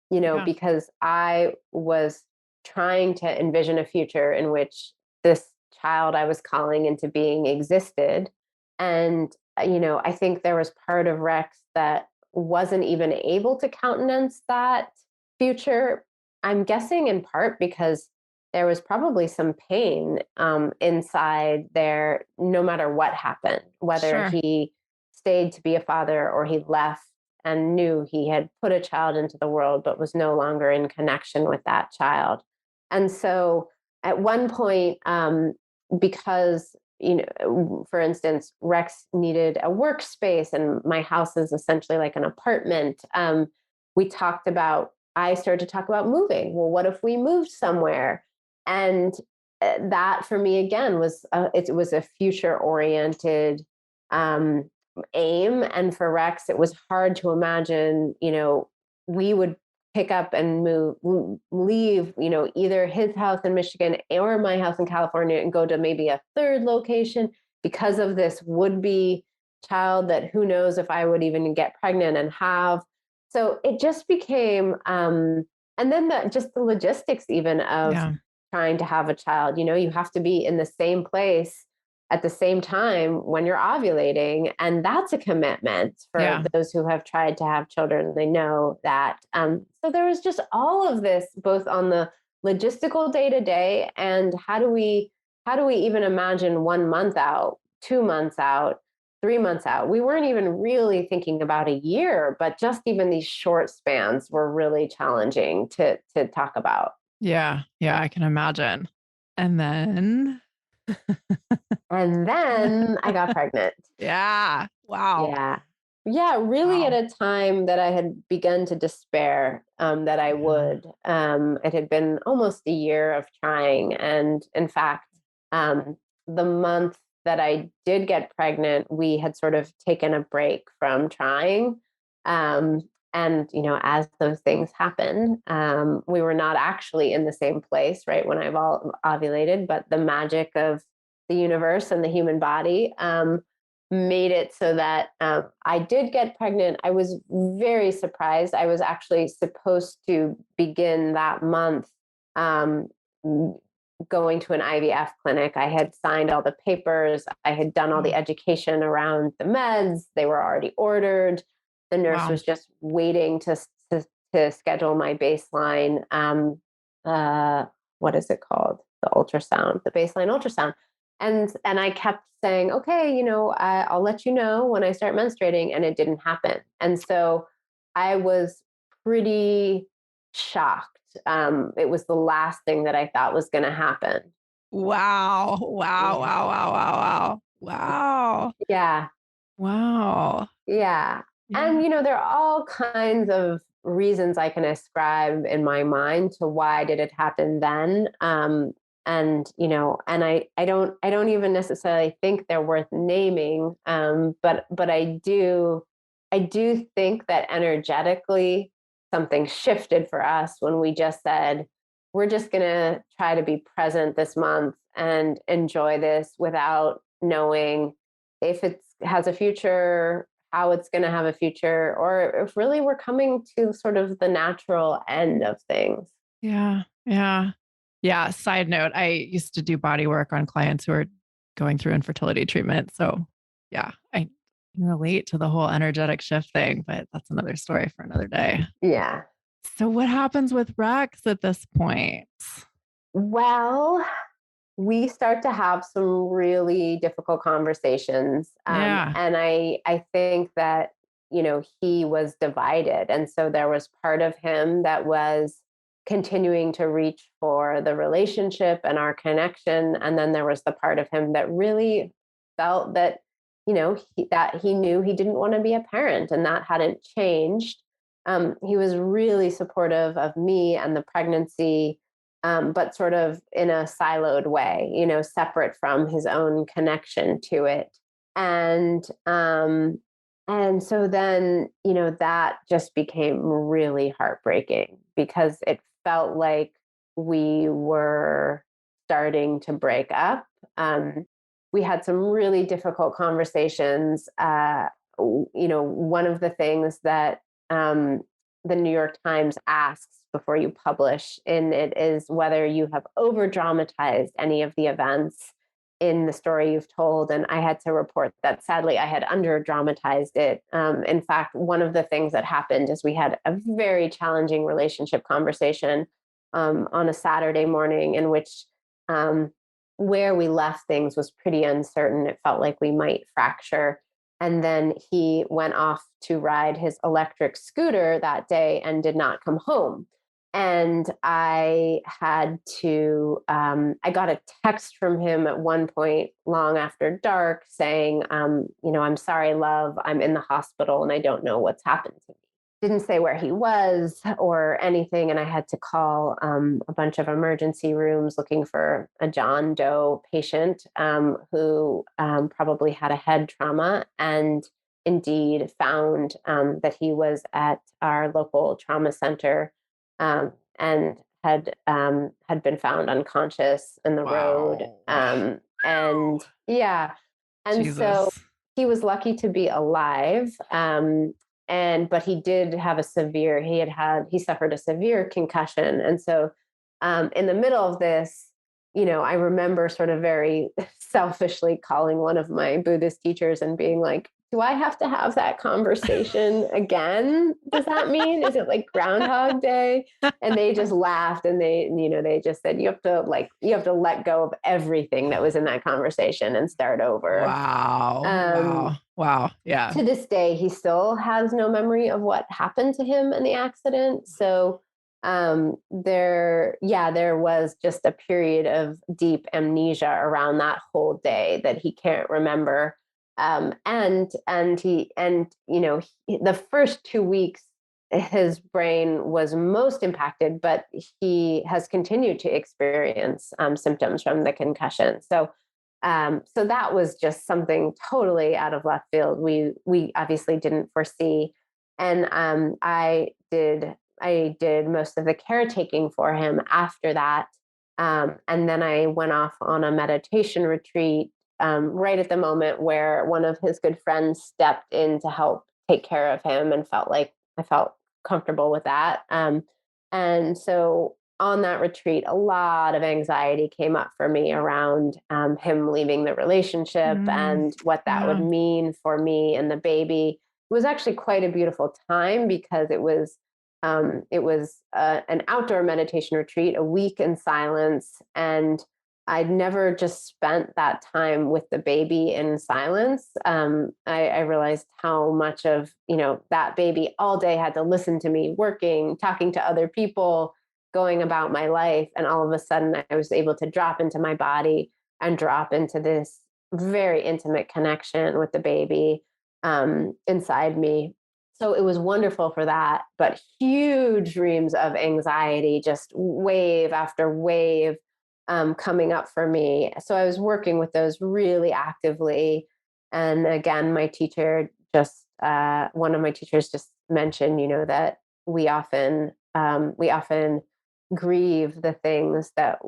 Yeah. Because I was trying to envision a future in which this child I was calling into being existed. And, I think there was part of Rex that wasn't even able to countenance that future. I'm guessing in part because there was probably some pain inside there, no matter what happened, whether Sure. he stayed to be a father or he left and knew he had put a child into the world, but was no longer in connection with that child. And so at one point, because, for instance, Rex needed a workspace and my house is essentially like an apartment. I started to talk about moving. Well, what if we moved somewhere? And that for me again it was a future oriented um, aim, and for Rex it was hard to imagine we would pick up and leave either his house in Michigan or my house in California and go to maybe a third location because of this would be child that who knows if I would even get pregnant and have. So it just became and then just the logistics even of Yeah. trying to have a child. You have to be in the same place at the same time when you're ovulating. And that's a commitment for those who have tried to have children. They know that. So there was just all of this, both on the logistical day to day, and how do we even imagine 1 month out, 2 months out, 3 months out? We weren't even really thinking about a year, but just even these short spans were really challenging to talk about. Yeah. I can imagine. And then And then I got pregnant. yeah. Wow. Yeah. Yeah, really at Wow. a time that I had begun to despair that I would. It had been almost a year of trying. And in fact, the month that I did get pregnant, we had sort of taken a break from trying. And, as those things happen, we were not actually in the same place, right, when I've ovulated, but the magic of the universe and the human body made it so that I did get pregnant. I was very surprised. I was actually supposed to begin that month going to an IVF clinic. I had signed all the papers. I had done all the education around the meds. They were already ordered. The nurse was just waiting to schedule my baseline. What is it called? The ultrasound, the baseline ultrasound. And I kept saying, okay, I'll let you know when I start menstruating, and it didn't happen. And so I was pretty shocked. It was the last thing that I thought was going to happen. Wow. Yeah. Wow. Yeah. And, there are all kinds of reasons I can ascribe in my mind to why did it happen then. And I don't even necessarily think they're worth naming. But I do think that energetically something shifted for us when we just said, we're just going to try to be present this month and enjoy this without knowing if it has a future, how it's going to have a future, or if really we're coming to sort of the natural end of things. Yeah. Side note, I used to do body work on clients who are going through infertility treatment. So yeah, I can relate to the whole energetic shift thing, but that's another story for another day. Yeah. So what happens with Rex at this point? Well, we start to have some really difficult conversations. And I think that, he was divided. And so there was part of him that was continuing to reach for the relationship and our connection. And then there was the part of him that really felt that, that he knew he didn't want to be a parent, and that hadn't changed. He was really supportive of me and the pregnancy, but sort of in a siloed way, separate from his own connection to it. And so then, that just became really heartbreaking because it felt like we were starting to break up. We had some really difficult conversations. One of the things that the New York Times asks before you publish in it is whether you have over dramatized any of the events in the story you've told. And I had to report that sadly I had under dramatized it. In fact, one of the things that happened is we had a very challenging relationship conversation on a Saturday morning in which where we left things was pretty uncertain. It felt like we might fracture. And then he went off to ride his electric scooter that day and did not come home. And I had to, I got a text from him at one point long after dark saying, I'm sorry, love, I'm in the hospital and I don't know what's happened to me. Didn't say where he was or anything. And I had to call a bunch of emergency rooms looking for a John Doe patient who probably had a head trauma, and indeed found that he was at our local trauma center and had been found unconscious in the road. And yeah. And Jesus. so he was lucky to be alive. But he did have he suffered a severe concussion. And so in the middle of this, I remember sort of very selfishly calling one of my Buddhist teachers and being like, do I have to have that conversation again? Does that mean, is it like Groundhog Day? And they just laughed and they just said, you have to let go of everything that was in that conversation and start over. Wow. Um, Wow. Yeah. to this day, he still has no memory of what happened to him in the accident. So there was just a period of deep amnesia around that whole day that he can't remember. The first 2 weeks, his brain was most impacted, but he has continued to experience symptoms from the concussion. So that was just something totally out of left field. We obviously didn't foresee, and I did most of the caretaking for him after that, and then I went off on a meditation retreat right at the moment where one of his good friends stepped in to help take care of him, and I felt comfortable with that. And so on that retreat, a lot of anxiety came up for me around him leaving the relationship and what that would Yeah. mean for me and the baby. It was actually quite a beautiful time because it was an outdoor meditation retreat, a week in silence, and I'd never just spent that time with the baby in silence. I realized how much of that baby all day had to listen to me working, talking to other people, going about my life. And all of a sudden, I was able to drop into my body and drop into this very intimate connection with the baby inside me. So it was wonderful for that, but huge dreams of anxiety, just wave after wave coming up for me. So I was working with those really actively. And again, one of my teachers just mentioned, that we often grieve the things that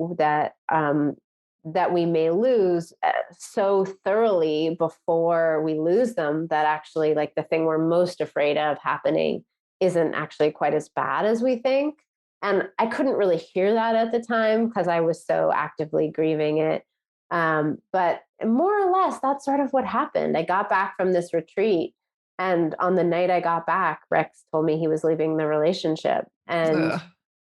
we may lose so thoroughly before we lose them that actually, like, the thing we're most afraid of happening isn't actually quite as bad as we think. And I couldn't really hear that at the time because I was so actively grieving it. But more or less, that's sort of what happened. I got back from this retreat, and on the night I got back, Rex told me he was leaving the relationship. And Ugh.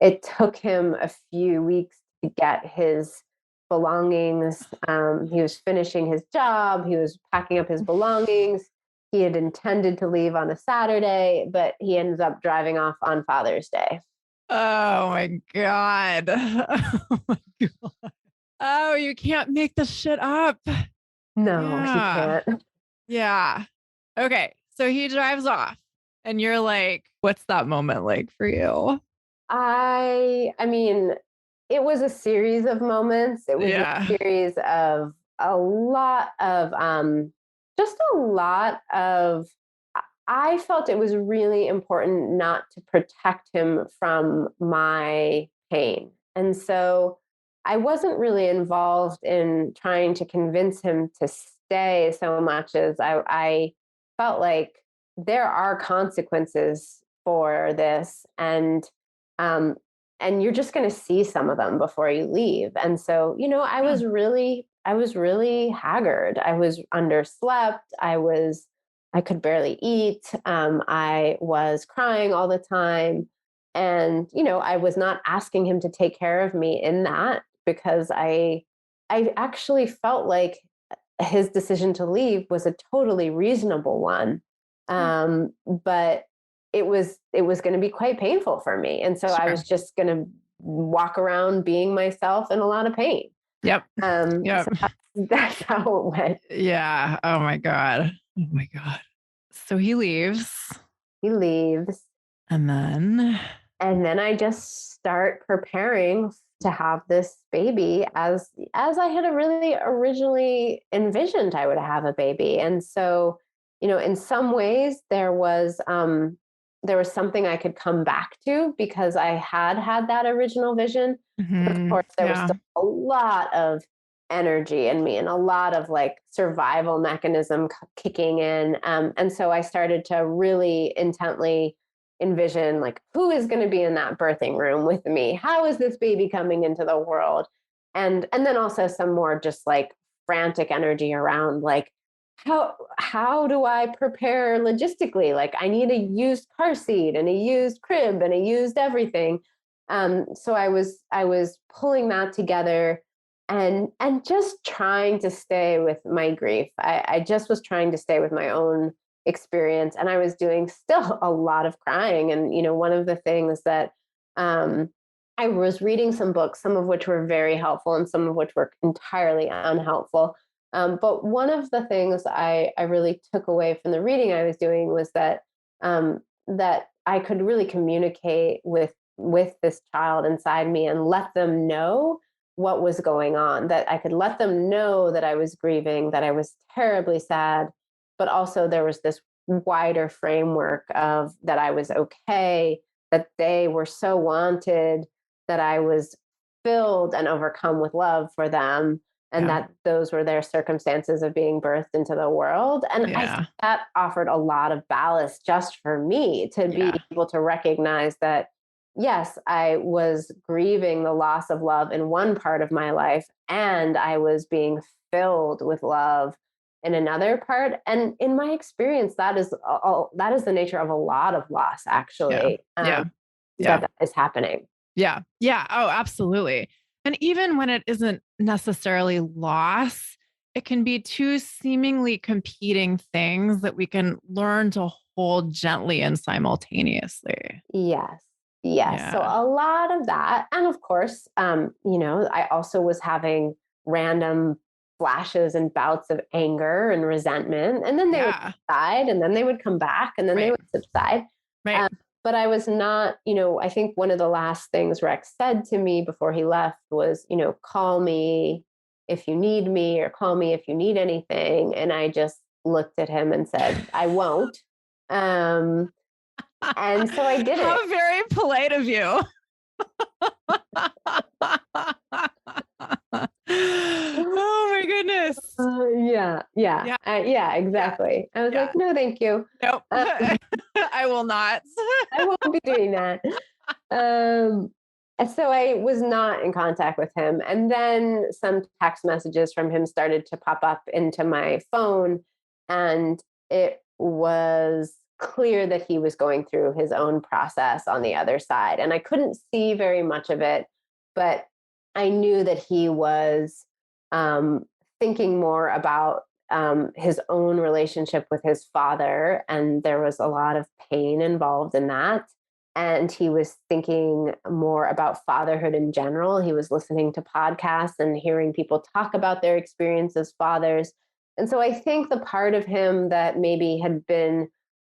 it took him a few weeks to get his belongings. He was finishing his job, he was packing up his belongings. He had intended to leave on a Saturday, but he ends up driving off on Father's Day. Oh my God. Oh my God. Oh, you can't make this shit up. No, he Yeah. can't. Yeah. Okay. So he drives off and you're like, what's that moment like for you? I mean, it was a series of moments. It was a Yeah. series of a lot of just a lot of I felt it was really important not to protect him from my pain. And so I wasn't really involved in trying to convince him to stay so much as I felt like there are consequences for this. Um, and you're just going to see some of them before you leave. And so, Yeah. I was really haggard. I was underslept. I could barely eat. I was crying all the time. And, I was not asking him to take care of me in that because I actually felt like his decision to leave was a totally reasonable one. Yeah. But it was going to be quite painful for me. And so I Sure. was just going to walk around being myself in a lot of pain. Yep. Yep. So that's how it went. Yeah. Oh my God. Oh my God. So he leaves He leaves. and then, And then I just start preparing to have this baby as I had really originally envisioned I would have a baby. And so, in some ways there was something I could come back to because I had that original vision. But of course, there was yeah. still a lot of energy in me and a lot of like survival mechanism kicking in. And so I started to really intently envision, like, who is going to be in that birthing room with me? How is this baby coming into the world? And then also some more just like frantic energy around like, how do I prepare logistically? Like I need a used car seat and a used crib and a used everything. So I was pulling that together and just trying to stay with my grief. I just was trying to stay with my own experience, and I was doing still a lot of crying. And one of the things that I was reading some books, some of which were very helpful and some of which were entirely unhelpful. But one of the things I really took away from the reading I was doing was that I could really communicate with this child inside me and let them know what was going on, that I could let them know that I was grieving, that I was terribly sad, but also there was this wider framework of that I was okay, that they were so wanted, that I was filled and overcome with love for them, and Yeah. that those were their circumstances of being birthed into the world. And I Yeah. think that offered a lot of ballast just for me to be Yeah. able to recognize that, yes, I was grieving the loss of love in one part of my life, and I was being filled with love in another part. And in my experience, that is the nature of a lot of loss, Yeah. actually, Yeah. Yeah. that is happening. Yeah. Yeah. Oh, absolutely. And even when it isn't necessarily loss, it can be two seemingly competing things that we can learn to hold gently and simultaneously. Yes. Yes. So Yeah. a lot of that. And of course, I also was having random flashes and bouts of anger and resentment. And then they would Yeah. subside and then they would come back and then they Right. would subside. Right. Um, but I was not, I think one of the last things Rex said to me before he left was, call me if you need me or call me if you need anything. And I just looked at him and said, I won't. Um, and so I did it. How very polite of you. Oh my goodness. Yeah, Yeah. yeah, Yeah. exactly. I was Yeah. like, no, thank you. Nope. Um, I will not. I won't be doing that. Um, and so I was not in contact with him. And then some text messages from him started to pop up into my phone. And it was clear that he was going through his own process on the other side. And I couldn't see very much of it, but I knew that he was um, thinking more about his own relationship with his father. And there was a lot of pain involved in that. And he was thinking more about fatherhood in general. He was listening to podcasts and hearing people talk about their experience as fathers. And so I think the part of him that maybe had been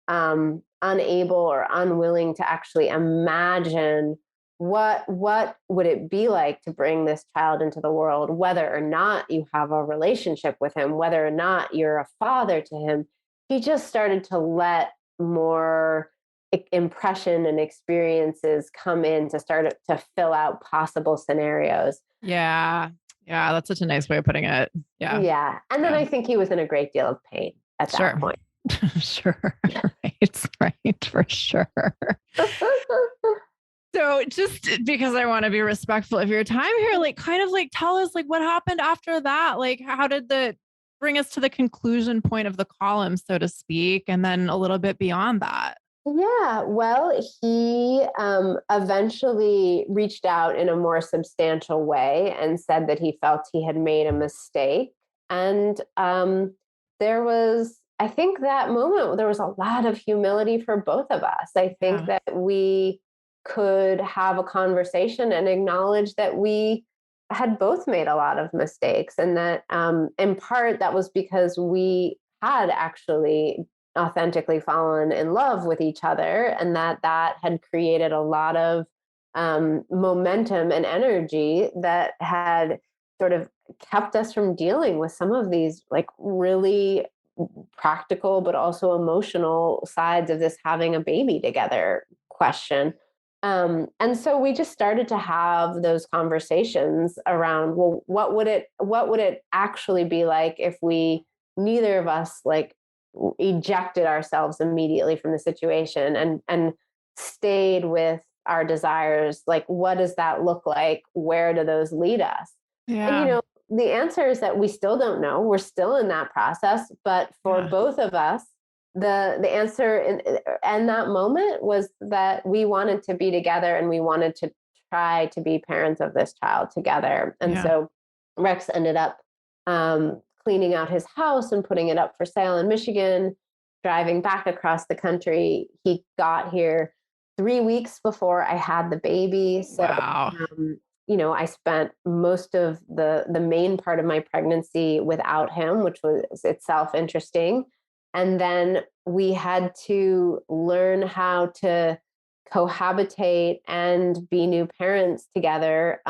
unable or unwilling to actually imagine what would it be like to bring this child into the world, whether or not you have a relationship with him, whether or not you're a father to him, he just started to let more impression and experiences come in to start to fill out possible scenarios. Yeah. Yeah. That's such a nice way of putting it. Yeah. Yeah. And then Yeah. I think he was in a great deal of pain at that Sure. point. Sure. Right. Right. For sure. So just because I want to be respectful of your time here, like kind of like tell us like what happened after that? Like how did the bring us to the conclusion point of the column, so to speak, and then a little bit beyond that? Yeah, well, he eventually reached out in a more substantial way and said that he felt he had made a mistake. And there was, I think, that moment, there was a lot of humility for both of us. I think Yeah. that we could have a conversation and acknowledge that we had both made a lot of mistakes, and that in part that was because we had actually authentically fallen in love with each other, and that had created a lot of momentum and energy that had sort of kept us from dealing with some of these like really practical but also emotional sides of this having a baby together question. And so we just started to have those conversations around, well, what would it actually be like if we neither of us like ejected ourselves immediately from the situation and stayed with our desires? Like, what does that look like? Where do those lead us? And, Yeah. the answer is that we still don't know. We're still in that process. But for Yeah. both of us, the answer in that moment was that we wanted to be together and we wanted to try to be parents of this child together. And Yeah. so Rex ended up cleaning out his house and putting it up for sale in Michigan, driving back across the country. He got here 3 weeks before I had the baby. So, Wow. I spent most of the main part of my pregnancy without him, which was itself interesting. And then we had to learn how to cohabitate and be new parents together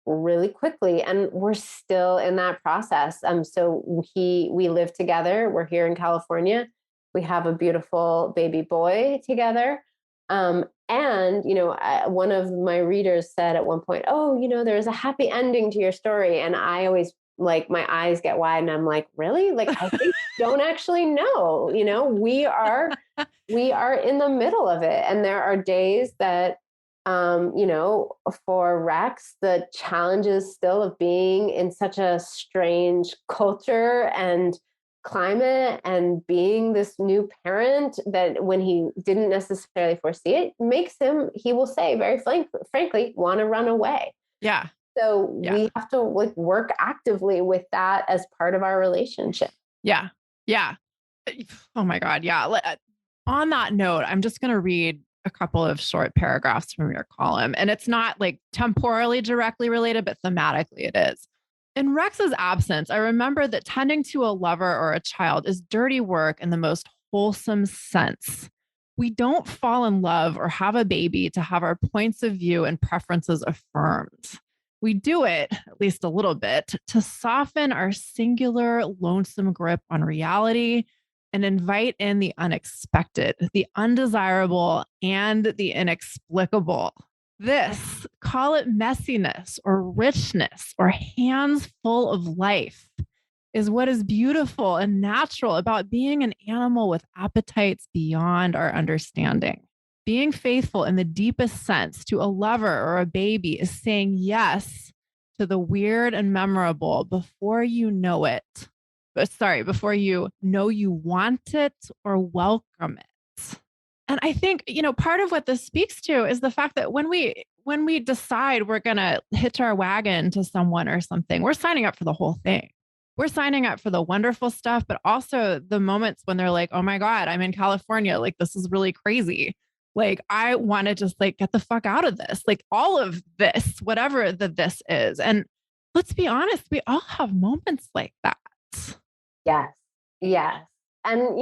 really quickly, and we're still in that process. So we live together. We're here in California. We have a beautiful baby boy together. And one of my readers said at one point, "Oh, there's a happy ending to your story," and I always like my eyes get wide, and I'm like, "Really? Like I think don't actually know. We are in the middle of it, and there are days that for Rex, the challenges still of being in such a strange culture and climate and being this new parent that when he didn't necessarily foresee it makes him, he will say very frankly, want to run away. Yeah. So Yeah. we have to like work actively with that as part of our relationship. Yeah. Yeah. Oh my God. Yeah. On that note, I'm just going to read a couple of short paragraphs from your column. And it's not like temporally directly related, but thematically it is. In Rex's absence, I remember that tending to a lover or a child is dirty work in the most wholesome sense. We don't fall in love or have a baby to have our points of view and preferences affirmed. We do it, at least a little bit, to soften our singular, lonesome grip on reality and invite in the unexpected, the undesirable, and the inexplicable. This, call it messiness or richness or hands full of life, is what is beautiful and natural about being an animal with appetites beyond our understanding. Being faithful in the deepest sense to a lover or a baby is saying yes to the weird and memorable before you know it. Before you know you want it or welcome it. And I think, part of what this speaks to is the fact that when we decide we're going to hitch our wagon to someone or something, we're signing up for the whole thing. We're signing up for the wonderful stuff, but also the moments when they're like, "Oh my God, I'm in California. Like, this is really crazy. Like, I want to just like get the fuck out of this. Like, all of this, whatever this is." And let's be honest, we all have moments like that. Yes. Yes. And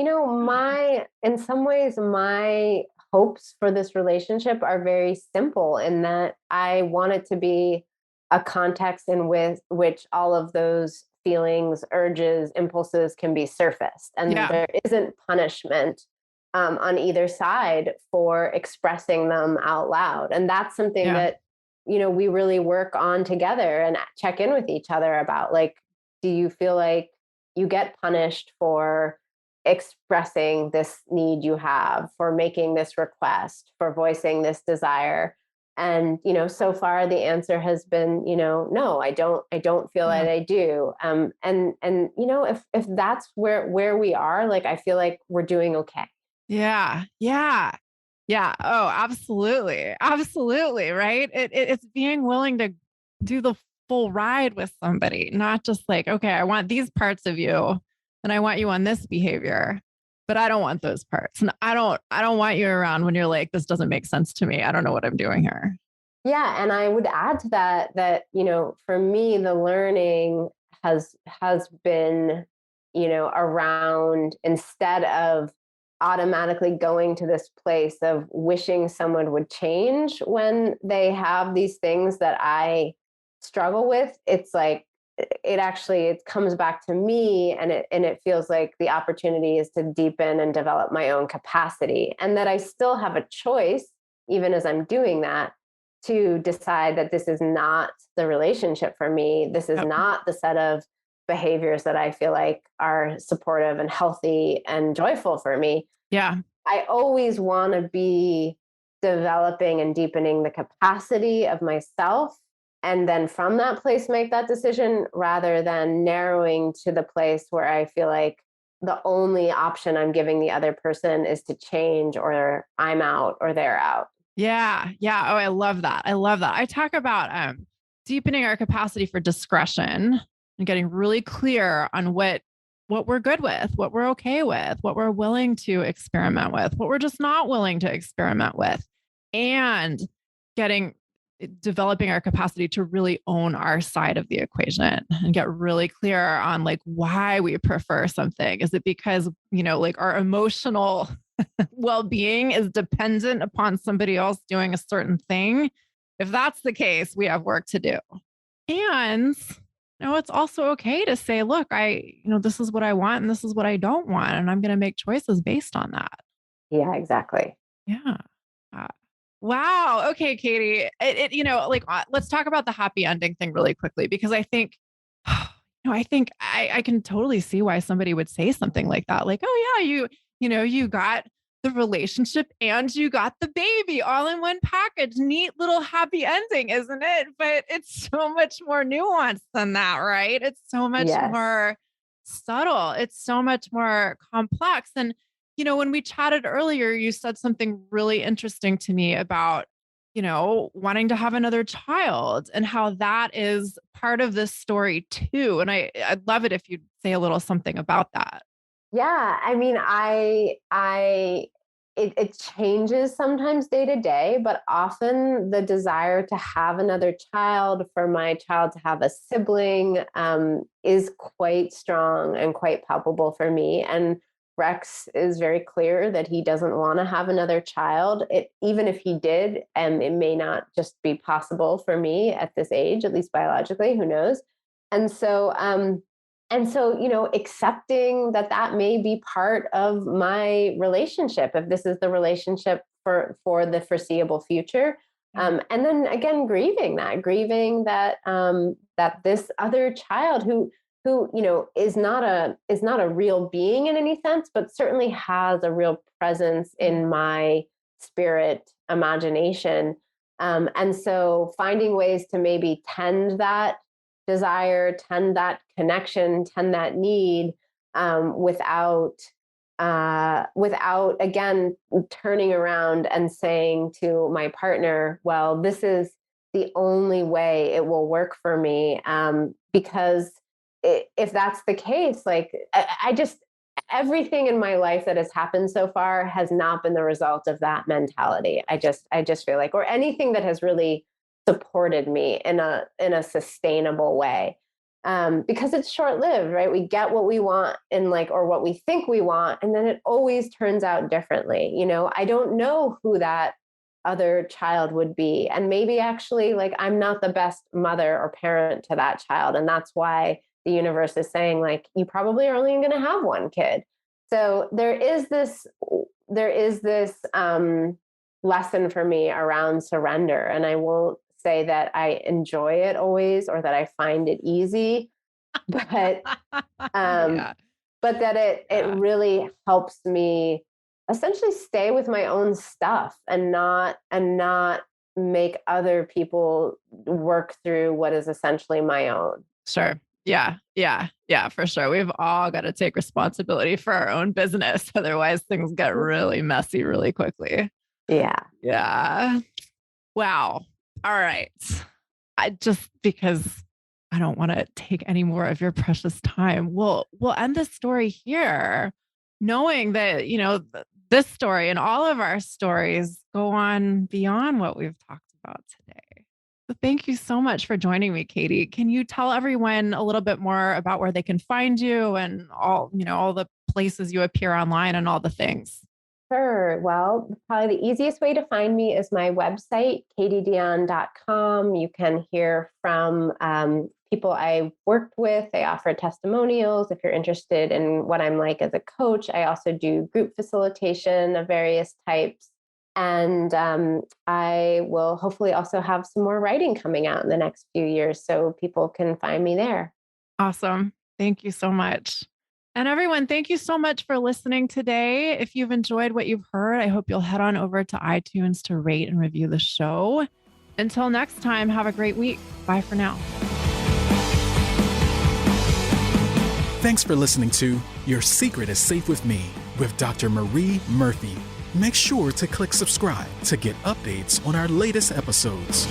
in some ways, my hopes for this relationship are very simple in that I want it to be a context in which all of those feelings, urges, impulses can be surfaced. And Yeah. there isn't punishment on either side for expressing them out loud. And that's something Yeah. that, we really work on together and check in with each other about like, do you feel like you get punished for expressing this need you have, for making this request, for voicing this desire? And so far the answer has been, no, I don't feel Yeah. that I do. And if that's where we are, like I feel like we're doing okay. Yeah. Yeah. Yeah. Oh, absolutely. Absolutely. Right. It's being willing to do the full ride with somebody, not just like, okay, I want these parts of you and I want you on this behavior, but I don't want those parts. And I don't want you around when you're like, this doesn't make sense to me. I don't know what I'm doing here. Yeah, and I would add to that for me the learning has been around instead of automatically going to this place of wishing someone would change when they have these things that I struggle with. It's like it comes back to me, and it feels like the opportunity is to deepen and develop my own capacity, and that I still have a choice even as I'm doing that to decide that this is not the relationship for me. This is Yep. not the set of behaviors that I feel like are supportive and healthy and joyful for me. Yeah. I always want to be developing and deepening the capacity of myself and then from that place make that decision, rather than narrowing to the place where I feel like the only option I'm giving the other person is to change, or I'm out or they're out. Yeah. Yeah. Oh, I love that. I love that. I talk about deepening our capacity for discretion and getting really clear on what we're good with, what we're okay with, what we're willing to experiment with, what we're just not willing to experiment with, and getting developing our capacity to really own our side of the equation and get really clear on like why we prefer something. Is it because, like our emotional well-being is dependent upon somebody else doing a certain thing? If that's the case, we have work to do. And it's also okay to say, look, this is what I want and this is what I don't want. And I'm going to make choices based on that. Yeah, exactly. Yeah. Uh, wow. Okay, Katy. Let's talk about the happy ending thing really quickly, because I think, I can totally see why somebody would say something like that. Like, oh yeah, you got the relationship and you got the baby all in one package. Neat little happy ending, isn't it? But it's so much more nuanced than that, right? It's so much Yes. more subtle. It's so much more complex. And, when we chatted earlier, you said something really interesting to me about, wanting to have another child and how that is part of this story too. And I'd love it if you'd say a little something about that. Yeah, I mean, it changes sometimes day to day, but often the desire to have another child, for my child to have a sibling, is quite strong and quite palpable for me. And Rex is very clear that he doesn't want to have another child. Even if he did, it may not just be possible for me at this age, at least biologically, who knows? And so, accepting that may be part of my relationship, if this is the relationship for the foreseeable future. And then again, grieving that that this other child who is not a real being in any sense, but certainly has a real presence in my spirit imagination. And so finding ways to maybe tend that desire, tend that connection, tend that need, without again turning around and saying to my partner, well, this is the only way it will work for me. Because if that's the case, like I just, everything in my life that has happened so far has not been the result of that mentality. I just feel like, or anything that has really supported me in a sustainable way. Because it's short-lived, right? We get what we want or what we think we want, and then it always turns out differently. I don't know who that other child would be. And maybe actually, like, I'm not the best mother or parent to that child. And that's why the universe is saying, like, you probably are only going to have one kid. So there is this lesson for me around surrender. And I won't say that I enjoy it always or that I find it easy, but Yeah. but that it really helps me essentially stay with my own stuff and not make other people work through what is essentially my own. Sure. Yeah. Yeah. Yeah, for sure. We've all got to take responsibility for our own business. Otherwise, things get really messy really quickly. Yeah. Yeah. Wow. All right. Because I don't want to take any more of your precious time, we'll end this story here, knowing that, this story and all of our stories go on beyond what we've talked about today. So thank you so much for joining me, Katy. Can you tell everyone a little bit more about where they can find you and all the places you appear online and all the things? Sure. Well, probably the easiest way to find me is my website, katydion.com. You can hear from people I've worked with. They offer testimonials if you're interested in what I'm like as a coach. I also do group facilitation of various types. And I will hopefully also have some more writing coming out in the next few years, so people can find me there. Awesome. Thank you so much. And everyone, thank you so much for listening today. If you've enjoyed what you've heard, I hope you'll head on over to iTunes to rate and review the show. Until next time, have a great week. Bye for now. Thanks for listening to Your Secret is Safe with Me with Dr. Marie Murphy. Make sure to click subscribe to get updates on our latest episodes.